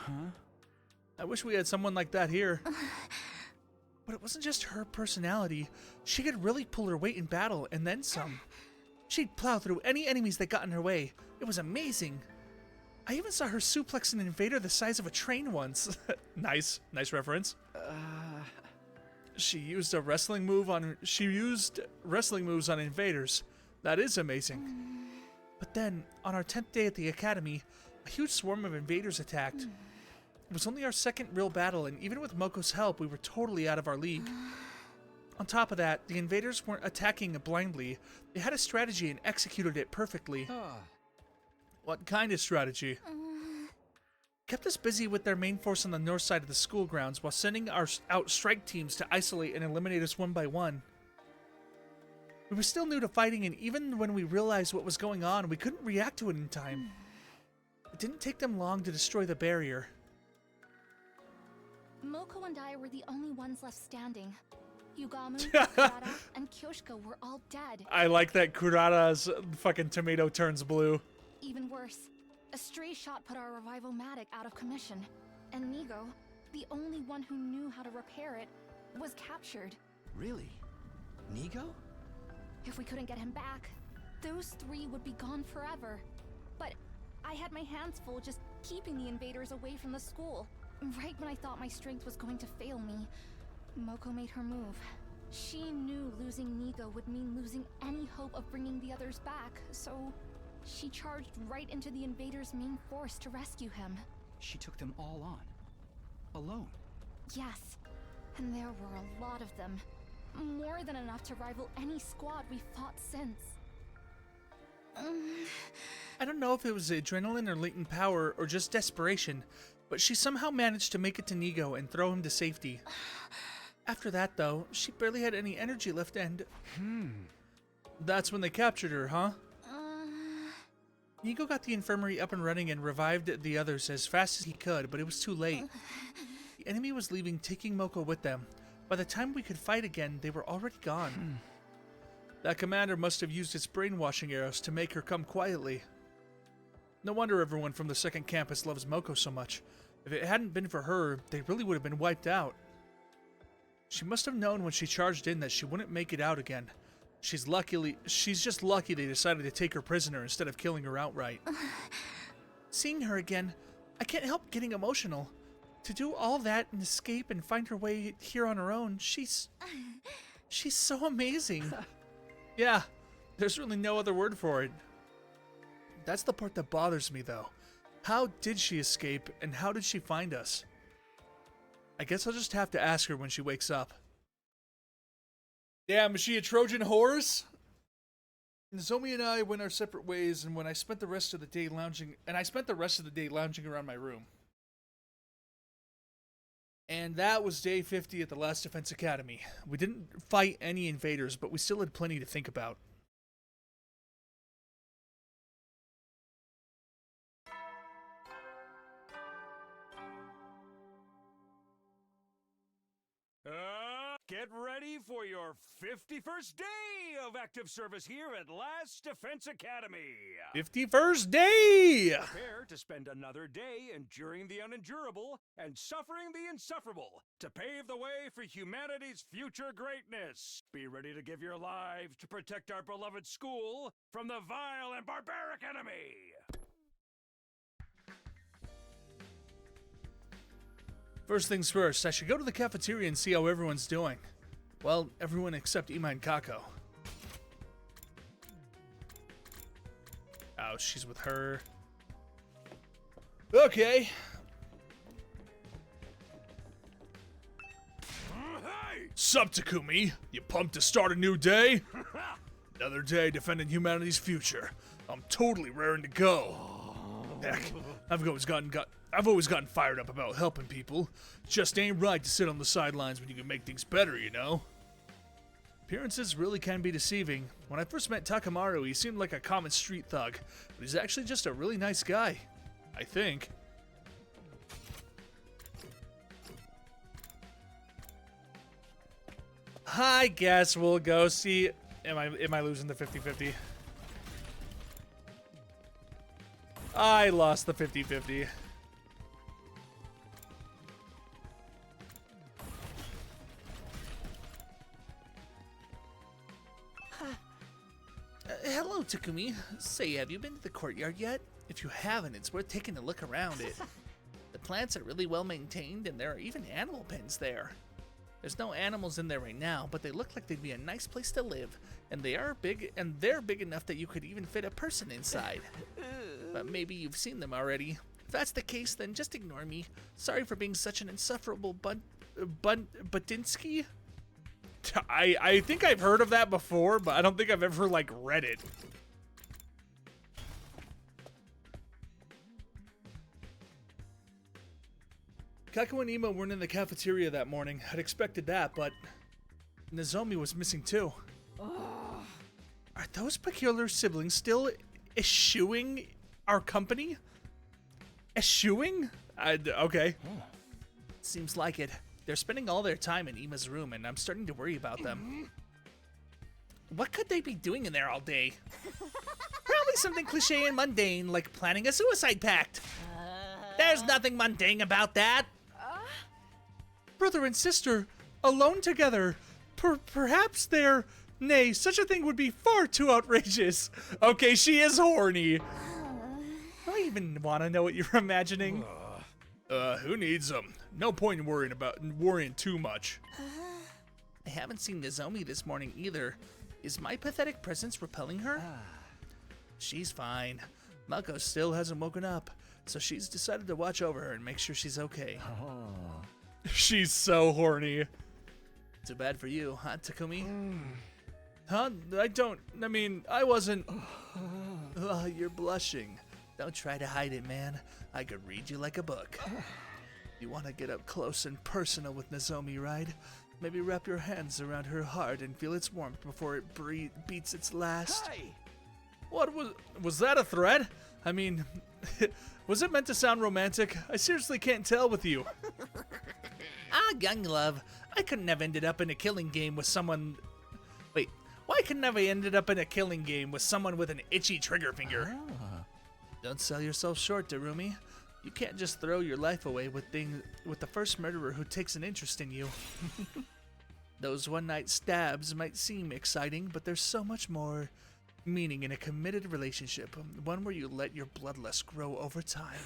I wish we had someone like that here. But it wasn't just her personality. She could really pull her weight in battle, and then some. She'd plow through any enemies that got in her way. It was amazing. I even saw her suplex an invader the size of a train once. Nice reference. She used wrestling moves on invaders. That is amazing. But then, on our 10th day at the academy, a huge swarm of invaders attacked. It was only our second real battle, and even with Moko's help, we were totally out of our league. On top of that, the invaders weren't attacking blindly. They had a strategy and executed it perfectly. What kind of strategy? Kept us busy with their main force on the north side of the school grounds while sending out strike teams to isolate and eliminate us one by one. We were still new to fighting, and even when we realized what was going on, we couldn't react to it in time. It didn't take them long to destroy the barrier. Moko and I were the only ones left standing. Yugamu, Kurata, and Kyoshiko were all dead. I like that Kurata's fucking tomato turns blue. Even worse, a stray shot put our revival-matic out of commission, and Nigo, the only one who knew how to repair it, was captured. Really? Nigo? If we couldn't get him back, those three would be gone forever. But I had my hands full just keeping the invaders away from the school. Right when I thought my strength was going to fail me, Moko made her move. She knew losing Nigo would mean losing any hope of bringing the others back, so she charged right into the invaders' main force to rescue him. She took them all on. Alone. Yes, and there were a lot of them. More than enough to rival any squad we've fought since. I don't know if it was adrenaline or latent power or just desperation, but she somehow managed to make it to Nigo and throw him to safety. After that, though, she barely had any energy left, and... That's when they captured her, huh? Nigo got the infirmary up and running and revived the others as fast as he could, but it was too late. The enemy was leaving, taking Moko with them. By the time we could fight again, they were already gone. That commander must have used his brainwashing arrows to make her come quietly. No wonder everyone from the second campus loves Moko so much. If it hadn't been for her, they really would have been wiped out. She must have known when she charged in that she wouldn't make it out again. She's just lucky they decided to take her prisoner instead of killing her outright. Seeing her again, I can't help getting emotional. To do all that and escape and find her way here on her own, she's so amazing. Yeah, there's really no other word for it. That's the part that bothers me, though. How did she escape, and how did she find us? I guess I'll just have to ask her when she wakes up. Damn, is she a Trojan horse? Nozomi and I went our separate ways, and I spent the rest of the day lounging around my room. And that was day 50 at the Last Defense Academy. We didn't fight any invaders, but we still had plenty to think about. Get ready for your 51st day of active service here at Last Defense Academy. 51st day! Prepare to spend another day enduring the unendurable and suffering the insufferable to pave the way for humanity's future greatness. Be ready to give your lives to protect our beloved school from the vile and barbaric enemy. First things first, I should go to the cafeteria and see how everyone's doing. Well, everyone except Ima and Kako. Oh, she's with her. Okay. Sup, Takumi? You pumped to start a new day? Another day defending humanity's future. I'm totally raring to go. Heck, I've always gotten fired up about helping people. Just ain't right to sit on the sidelines when you can make things better, you know? Appearances really can be deceiving. When I first met Takamaru, he seemed like a common street thug, but he's actually just a really nice guy. I think. I guess we'll go see. Am I losing the 50-50? I lost the 50-50. Hello, Takumi. Say, have you been to the courtyard yet? If you haven't, it's worth taking a look around it. The plants are really well maintained, and there are even animal pens there. There's no animals in there right now, but they look like they'd be a nice place to live, and they're big enough that you could even fit a person inside. But maybe you've seen them already. If that's the case, then just ignore me. Sorry for being such an insufferable Butinsky. I think I've heard of that before, but I don't think I've ever, like, read it. Kako and Ima weren't in the cafeteria that morning. I'd expected that, but Nozomi was missing too. Are those peculiar siblings still eschewing our company? Eschewing? Okay. Seems like it. They're spending all their time in Ima's room, and I'm starting to worry about them. What could they be doing in there all day? Probably something cliche and mundane, like planning a suicide pact. There's nothing mundane about that. Brother and sister, alone together. Perhaps they're... Nay, such a thing would be far too outrageous. Okay, she is horny. Do I even want to know what you're imagining? Who needs them? No point in worrying too much. I haven't seen Nozomi this morning either. Is my pathetic presence repelling her? She's fine. Mako still hasn't woken up, so she's decided to watch over her and make sure she's okay. She's so horny. Too bad for you, huh, Takumi? Huh? I wasn't... you're blushing. Don't try to hide it, man. I could read you like a book. You want to get up close and personal with Nozomi, right? Maybe wrap your hands around her heart and feel its warmth before it beats its last. Hey. What was that a threat? I mean, was it meant to sound romantic? I seriously can't tell with you. Young love, I couldn't have ended up in a killing game with someone... Wait, why couldn't I have ended up in a killing game with someone with an itchy trigger finger? Don't sell yourself short, Darumi. You can't just throw your life away with the first murderer who takes an interest in you. Those one-night stabs might seem exciting, but there's so much more meaning in a committed relationship, one where you let your bloodlust grow over time.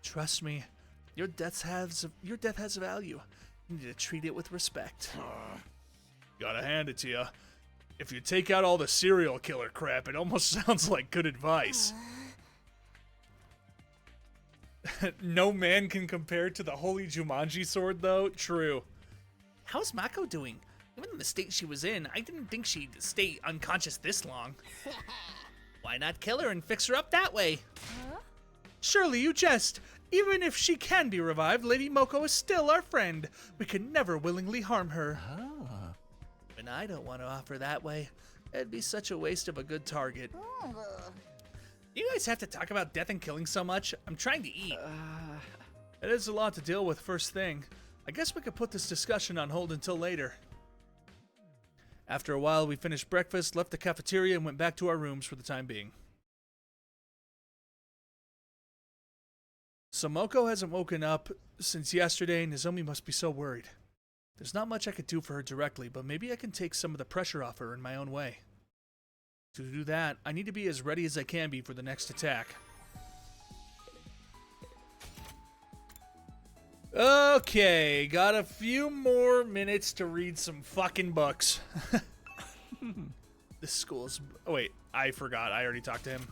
Trust me, your death has value. You need to treat it with respect. Gotta hand it to you. If you take out all the serial killer crap, it almost sounds like good advice. No man can compare to the holy Jumanji sword, though. True. How's Mako doing? Even in the state she was in, I didn't think she'd stay unconscious this long. Why not kill her and fix her up that way? Surely you jest. Even if she can be revived, Lady Moko is still our friend. We can never willingly harm her. And I don't want to offer that way. It'd be such a waste of a good target. You guys have to talk about death and killing so much? I'm trying to eat. It is a lot to deal with first thing. I guess we could put this discussion on hold until later. After a while, we finished breakfast, left the cafeteria, and went back to our rooms for the time being. So Moko hasn't woken up since yesterday, and Nozomi must be so worried. There's not much I could do for her directly, but maybe I can take some of the pressure off her in my own way. To do that, I need to be as ready as I can be for the next attack. Okay, got a few more minutes to read some fucking books. This school's... Oh wait, I forgot. I already talked to him.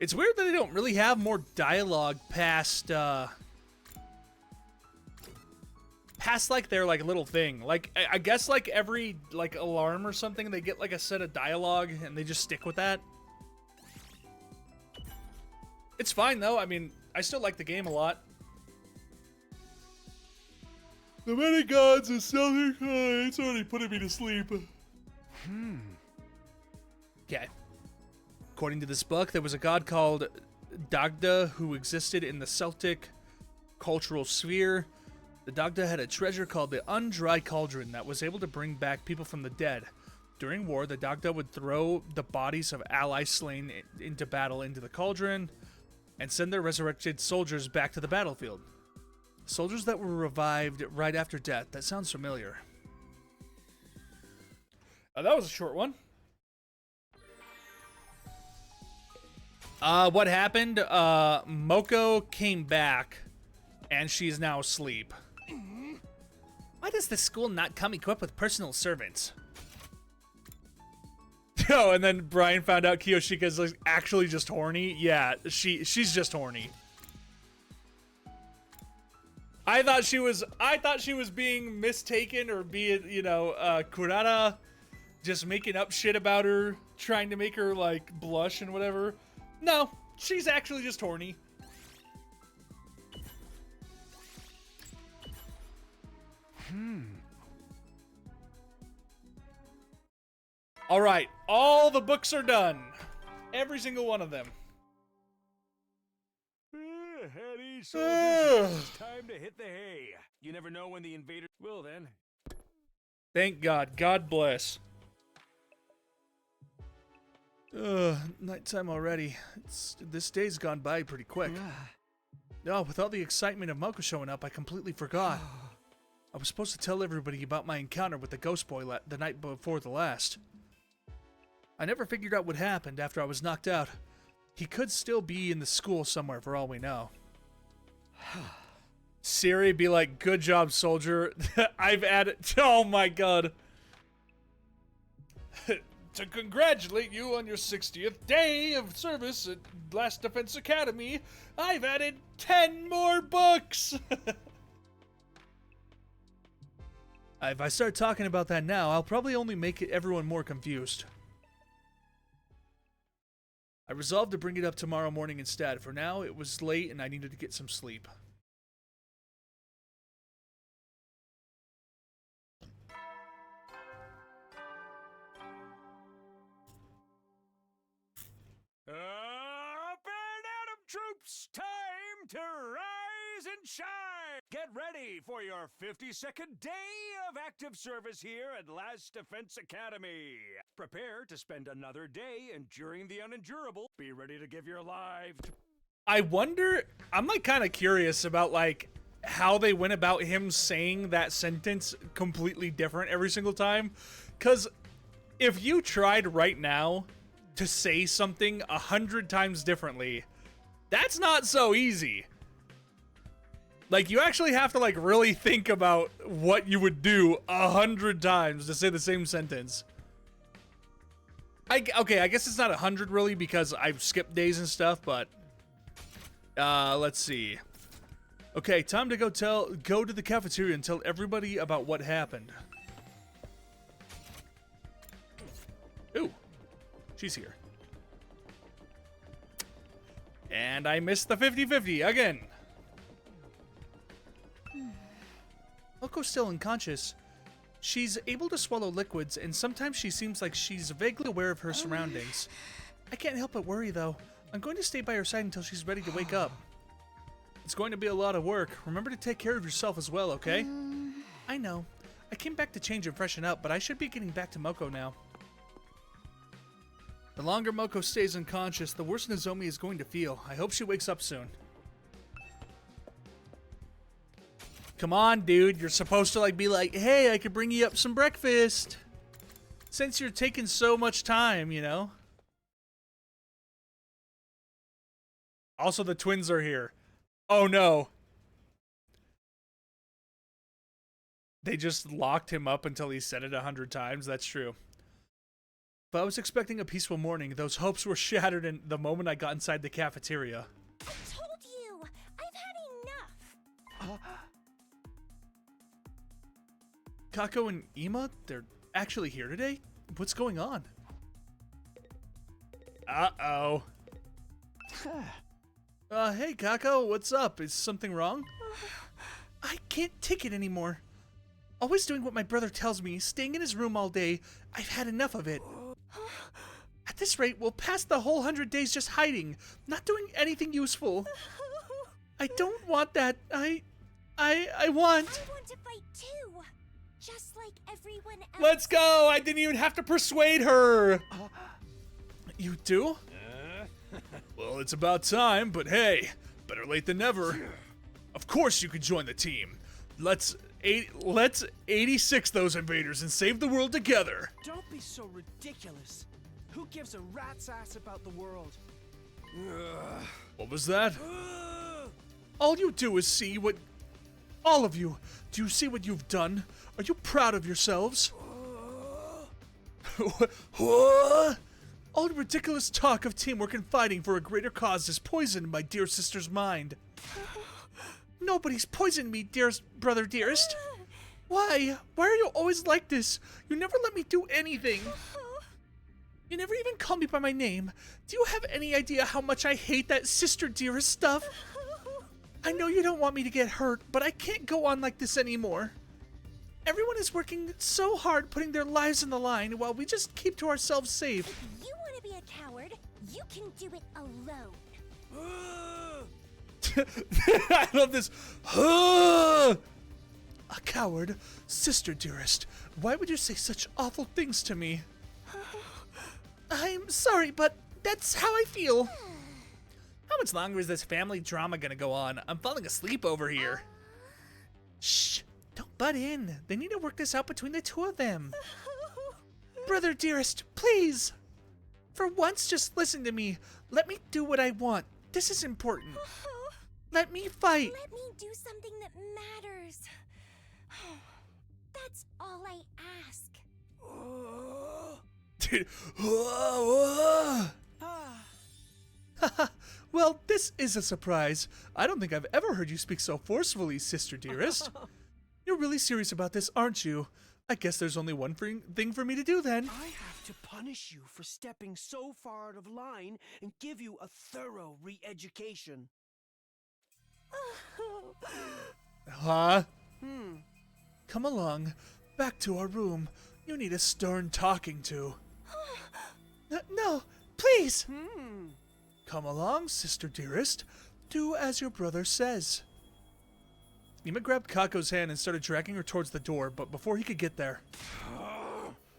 It's weird that they don't really have more dialogue past like their like little thing. Like I guess like every like alarm or something, they get like a set of dialogue and they just stick with that. It's fine though. I mean, I still like the game a lot. The many gods of Southern it's already putting me to sleep. Okay. According to this book, there was a god called Dagda who existed in the Celtic cultural sphere. The Dagda had a treasure called the Undry Cauldron that was able to bring back people from the dead. During war, the Dagda would throw the bodies of allies slain into battle into the cauldron and send their resurrected soldiers back to the battlefield. Soldiers that were revived right after death. That sounds familiar. That was a short one. What happened? Moko came back, and she's now asleep. Why does the school not come equipped with personal servants? Oh, and then Brian found out Kiyoshika's like actually just horny. Yeah, she's just horny. I thought she was being mistaken or being, you know, Kurata just making up shit about her, trying to make her like blush and whatever. No, she's actually just horny. All right, all the books are done. Every single one of them. Heady soldiers, it's time to hit the hay. You never know when the invaders will then. Thank God. God bless. Nighttime already. This day's gone by pretty quick. No, with all the excitement of Moko showing up, I completely forgot. I was supposed to tell everybody about my encounter with the ghost boy the night before the last. I never figured out what happened after I was knocked out. He could still be in the school somewhere for all we know. Siri be like, good job, soldier. I've added... Oh my God. To congratulate you on your 60th day of service at Last Defense Academy, I've added 10 more books! If I start talking about that now, I'll probably only make everyone more confused. I resolved to bring it up tomorrow morning instead. For now, it was late and I needed to get some sleep. Up and Atom troops, time to rise and shine! Get ready for your 52nd day of active service here at Last Defense Academy. Prepare to spend another day enduring the unendurable. Be ready to give your life. I wonder, I'm like kind of curious about like how they went about him saying that sentence completely different every single time. Because if you tried right now to say something 100 times differently, that's not so easy. Like, you actually have to, like, really think about what you would do 100 times to say the same sentence. Okay, I guess it's not 100 really because I've skipped days and stuff, but let's see. Okay, time to go to the cafeteria and tell everybody about what happened. Ooh, she's here. And I missed the 50-50 again. Moko's still unconscious. She's able to swallow liquids, and sometimes she seems like she's vaguely aware of her surroundings. I can't help but worry, though. I'm going to stay by her side until she's ready to wake up. It's going to be a lot of work. Remember to take care of yourself as well, okay? I know. I came back to change and freshen up, but I should be getting back to Moko now. The longer Moko stays unconscious, the worse Nozomi is going to feel. I hope she wakes up soon. Come on, dude. You're supposed to like be like, hey, I could bring you up some breakfast. Since you're taking so much time, you know? Also, the twins are here. Oh, no. They just locked him up until he said it 100 times. That's true. But I was expecting a peaceful morning. Those hopes were shattered in the moment I got inside the cafeteria. I told you! I've had enough! Kako and Ima, they're actually here today? What's going on? Uh-oh. Hey, Kako, what's up? Is something wrong? I can't take it anymore. Always doing what my brother tells me, staying in his room all day. I've had enough of it. At this rate, we'll pass the whole 100 days just hiding, not doing anything useful. I don't want that. I want... I want to fight too! Just like everyone else. Let's go! I didn't even have to persuade her! You do? Well, it's about time, but hey, better late than never. Of course you could join the team. Let's 86 those invaders and save the world together. Don't be so ridiculous. Who gives a rat's ass about the world? What was that? All you do is see what... All of you, do you see what you've done? Are you proud of yourselves? All ridiculous talk of teamwork and fighting for a greater cause has poisoned my dear sister's mind. Nobody's poisoned me, dearest brother, dearest. Why? Why are you always like this? You never let me do anything. You never even call me by my name. Do you have any idea how much I hate that sister dearest stuff? I know you don't want me to get hurt, but I can't go on like this anymore. Everyone is working so hard putting their lives on the line while we just keep to ourselves safe. If you want to be a coward, you can do it alone. I love this. A coward? Sister dearest, why would you say such awful things to me? I'm sorry, but that's how I feel. How much longer is this family drama gonna go on? I'm falling asleep over here. Shh, don't butt in. They need to work this out between the two of them. Brother dearest, please. For once, just listen to me. Let me do what I want. This is important. Let me fight. Let me do something that matters. That's all I ask. Dude. Well, this is a surprise. I don't think I've ever heard you speak so forcefully, sister dearest. You're really serious about this, aren't you? I guess there's only one thing for me to do then. I have to punish you for stepping so far out of line and give you a thorough re-education. Huh? Come along. Back to our room. You need a stern talking to. No, please. Come along, sister dearest. Do as your brother says. Ima grabbed Kako's hand and started dragging her towards the door, but before he could get there...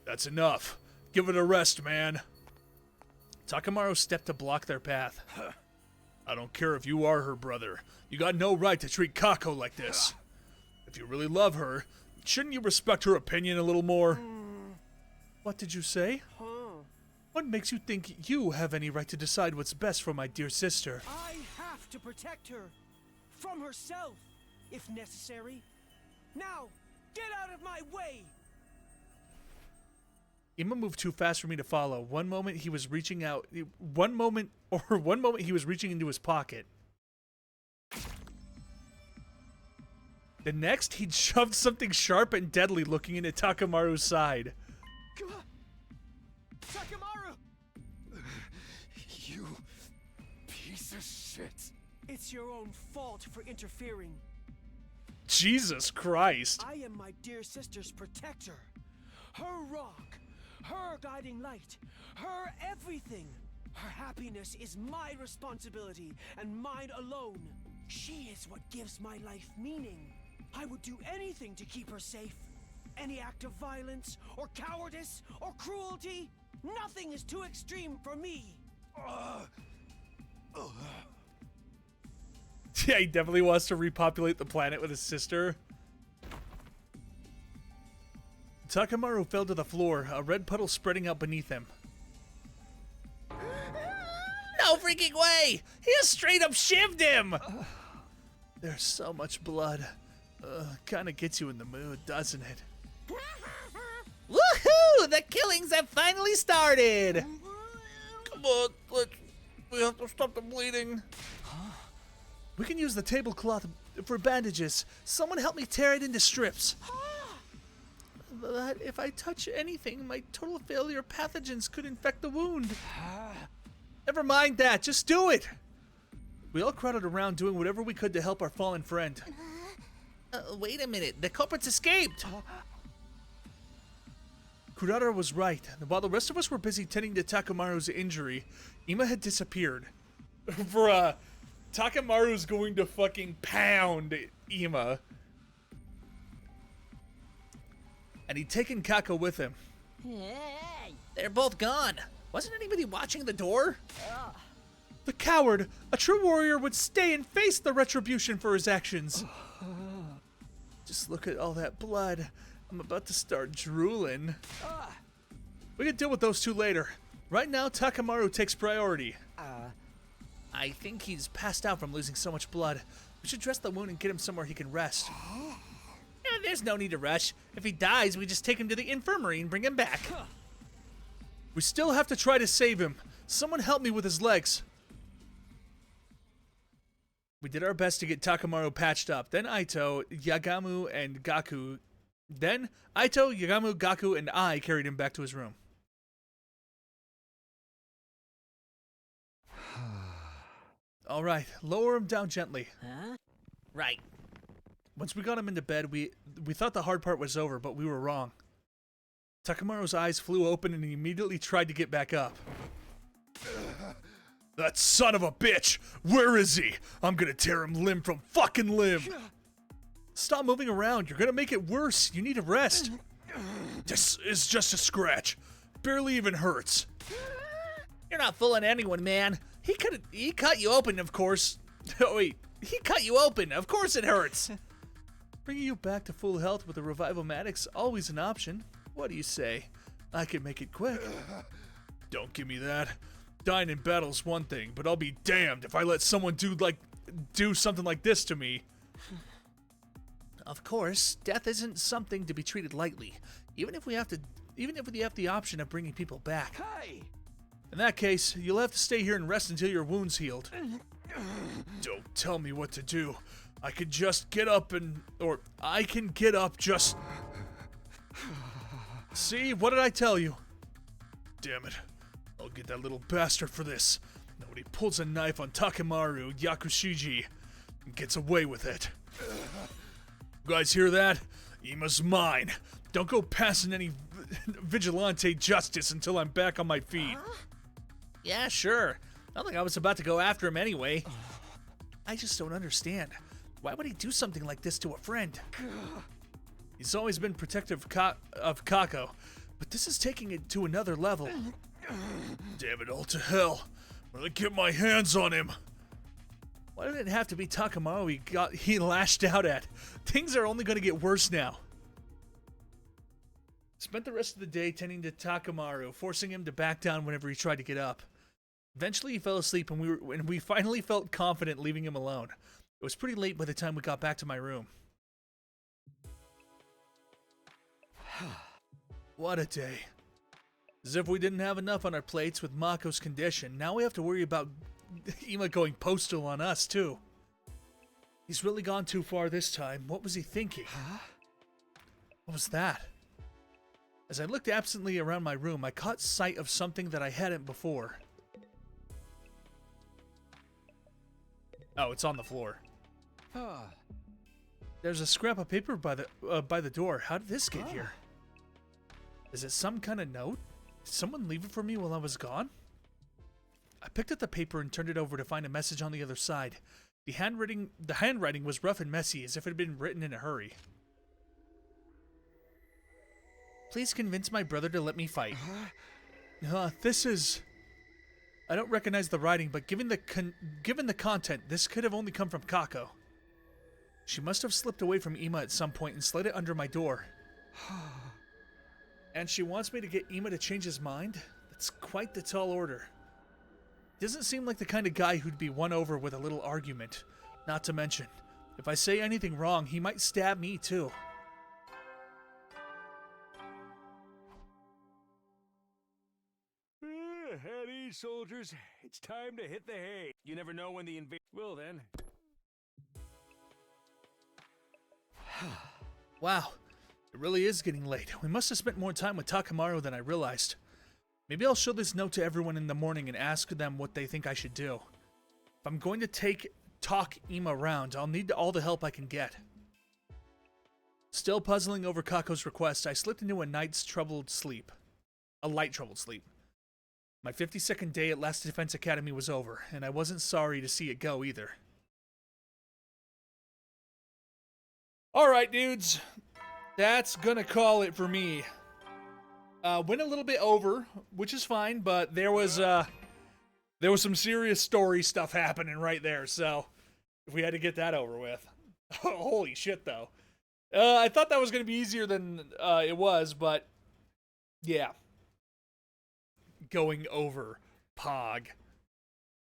That's enough. Give it a rest, man. Takamaru stepped to block their path. I don't care if you are her brother. You got no right to treat Kako like this. If you really love her, shouldn't you respect her opinion a little more? What did you say? What makes you think you have any right to decide what's best for my dear sister? I have to protect her. From herself, if necessary. Now, get out of my way! Ima moved too fast for me to follow. One moment he was reaching into his pocket. The next, he'd shoved something sharp and deadly looking into Takamaru's side. Takamaru! You piece of shit. It's your own fault for interfering. Jesus Christ. I am my dear sister's protector. Her rock, her guiding light, her everything. Her happiness is my responsibility and mine alone. She is what gives my life meaning. I would do anything to keep her safe. Any act of violence, or cowardice, or cruelty, nothing is too extreme for me. Yeah, he definitely wants to repopulate the planet with his sister. Takamaru fell to the floor, a red puddle spreading out beneath him. No freaking way! He just straight up shivved him! There's so much blood. Kinda gets you in the mood, doesn't it? Woohoo! The killings have finally started! Come on, we have to stop the bleeding. We can use the tablecloth for bandages. Someone help me tear it into strips. But if I touch anything, my total failure pathogens could infect the wound. Never mind that, just do it! We all crowded around doing whatever we could to help our fallen friend. Wait a minute, the culprits escaped! Kurara was right. While the rest of us were busy tending to Takamaru's injury, Ima had disappeared. Bruh, Takamaru's going to fucking pound Ima. And he'd taken Kako with him. Hey! They're both gone. Wasn't anybody watching the door? The coward! A true warrior would stay and face the retribution for his actions. Just look at all that blood. I'm about to start drooling. We can deal with those two later. Right now, Takamaru takes priority. I think he's passed out from losing so much blood. We should dress the wound and get him somewhere he can rest. There's no need to rush. If he dies, we just take him to the infirmary and bring him back. We still have to try to save him. Someone help me with his legs. We did our best to get Takamaru patched up. Then Aito, Yagamu, and Gaku. Then Aito, Yagamu, Gaku, and I carried him back to his room. All right, lower him down gently. Huh? Right. Once we got him into bed, we thought the hard part was over, but we were wrong. Takamaru's eyes flew open and he immediately tried to get back up. That son of a bitch! Where is he? I'm gonna tear him limb from fucking limb! Stop moving around, you're gonna make it worse. You need a rest. This is just a scratch. Barely even hurts. You're not fooling anyone, man. He cut you open, of course. Oh, wait. He cut you open. Of course it hurts. Bringing you back to full health with a Revivomatic's always an option. What do you say? I can make it quick. Don't give me that. Dying in battle's one thing, but I'll be damned if I let someone do something like this to me. Of course, death isn't something to be treated lightly, even if we have the option of bringing people back. Hey! In that case, you'll have to stay here and rest until your wound's healed. Don't tell me what to do. I can just get up or I can get up just... See, what did I tell you? Damn it. I'll get that little bastard for this. Now when he pulls a knife on Takamaru Yakushiji and gets away with it. You guys hear that? Ima's mine. Don't go passing any vigilante justice until I'm back on my feet. Yeah, sure. Not like I was about to go after him anyway. I just don't understand. Why would he do something like this to a friend? He's always been protective of Kako, but this is taking it to another level. Damn it all to hell. I'm gonna get my hands on him. Why did it have to be Takamaru he lashed out at? Things are only going to get worse now. Spent the rest of the day tending to Takamaru, forcing him to back down whenever he tried to get up. Eventually he fell asleep and we finally felt confident leaving him alone. It was pretty late by the time we got back to my room. What a day. As if we didn't have enough on our plates with Mako's condition, now we have to worry about Ima going postal on us, too. He's really gone too far this time. What was he thinking? Huh? What was that? As I looked absently around my room, I caught sight of something that I hadn't before. Oh, it's on the floor. There's a scrap of paper by the door. How did this get here? Is it some kind of note? Did someone leave it for me while I was gone? I picked up the paper and turned it over to find a message on the other side. The handwriting was rough and messy, as if it had been written in a hurry. Please convince my brother to let me fight. This is... I don't recognize the writing, but given the content, this could have only come from Kako. She must have slipped away from Ima at some point and slid it under my door. And she wants me to get Ima to change his mind? That's quite the tall order. Doesn't seem like the kind of guy who'd be won over with a little argument. Not to mention, if I say anything wrong, he might stab me too. At ease, soldiers. It's time to hit the hay. You never know when the invasion... Well then. Wow, it really is getting late. We must have spent more time with Takamaru than I realized. Maybe I'll show this note to everyone in the morning and ask them what they think I should do. If I'm going to talk Ima around, I'll need all the help I can get. Still puzzling over Kako's request, I slipped into a light troubled sleep. My 52nd day at Last Defense Academy was over, and I wasn't sorry to see it go either. Alright, dudes. That's gonna call it for me. Went a little bit over, which is fine, but there was some serious story stuff happening right there, so we had to get that over with. Holy shit, though. I thought that was gonna be easier than it was, but yeah. Going over Pog.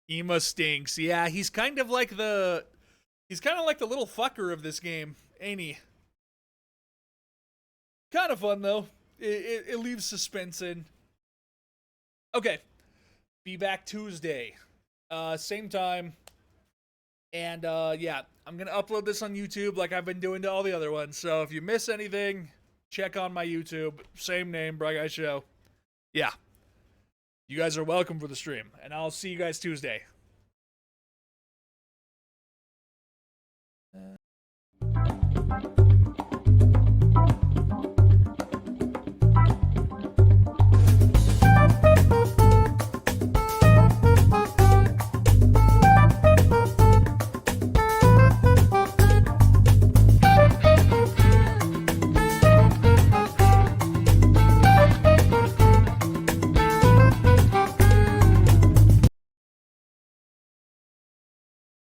Ima stinks. Yeah, he's kind of like the little fucker of this game, ain't he? Kind of fun though. It leaves suspense in. Okay. Be back Tuesday. Same time. And yeah, I'm gonna upload this on YouTube like I've been doing to all the other ones. So if you miss anything, check on my YouTube. Same name, Bry Guy Show. Yeah. You guys are welcome for the stream, and I'll see you guys Tuesday.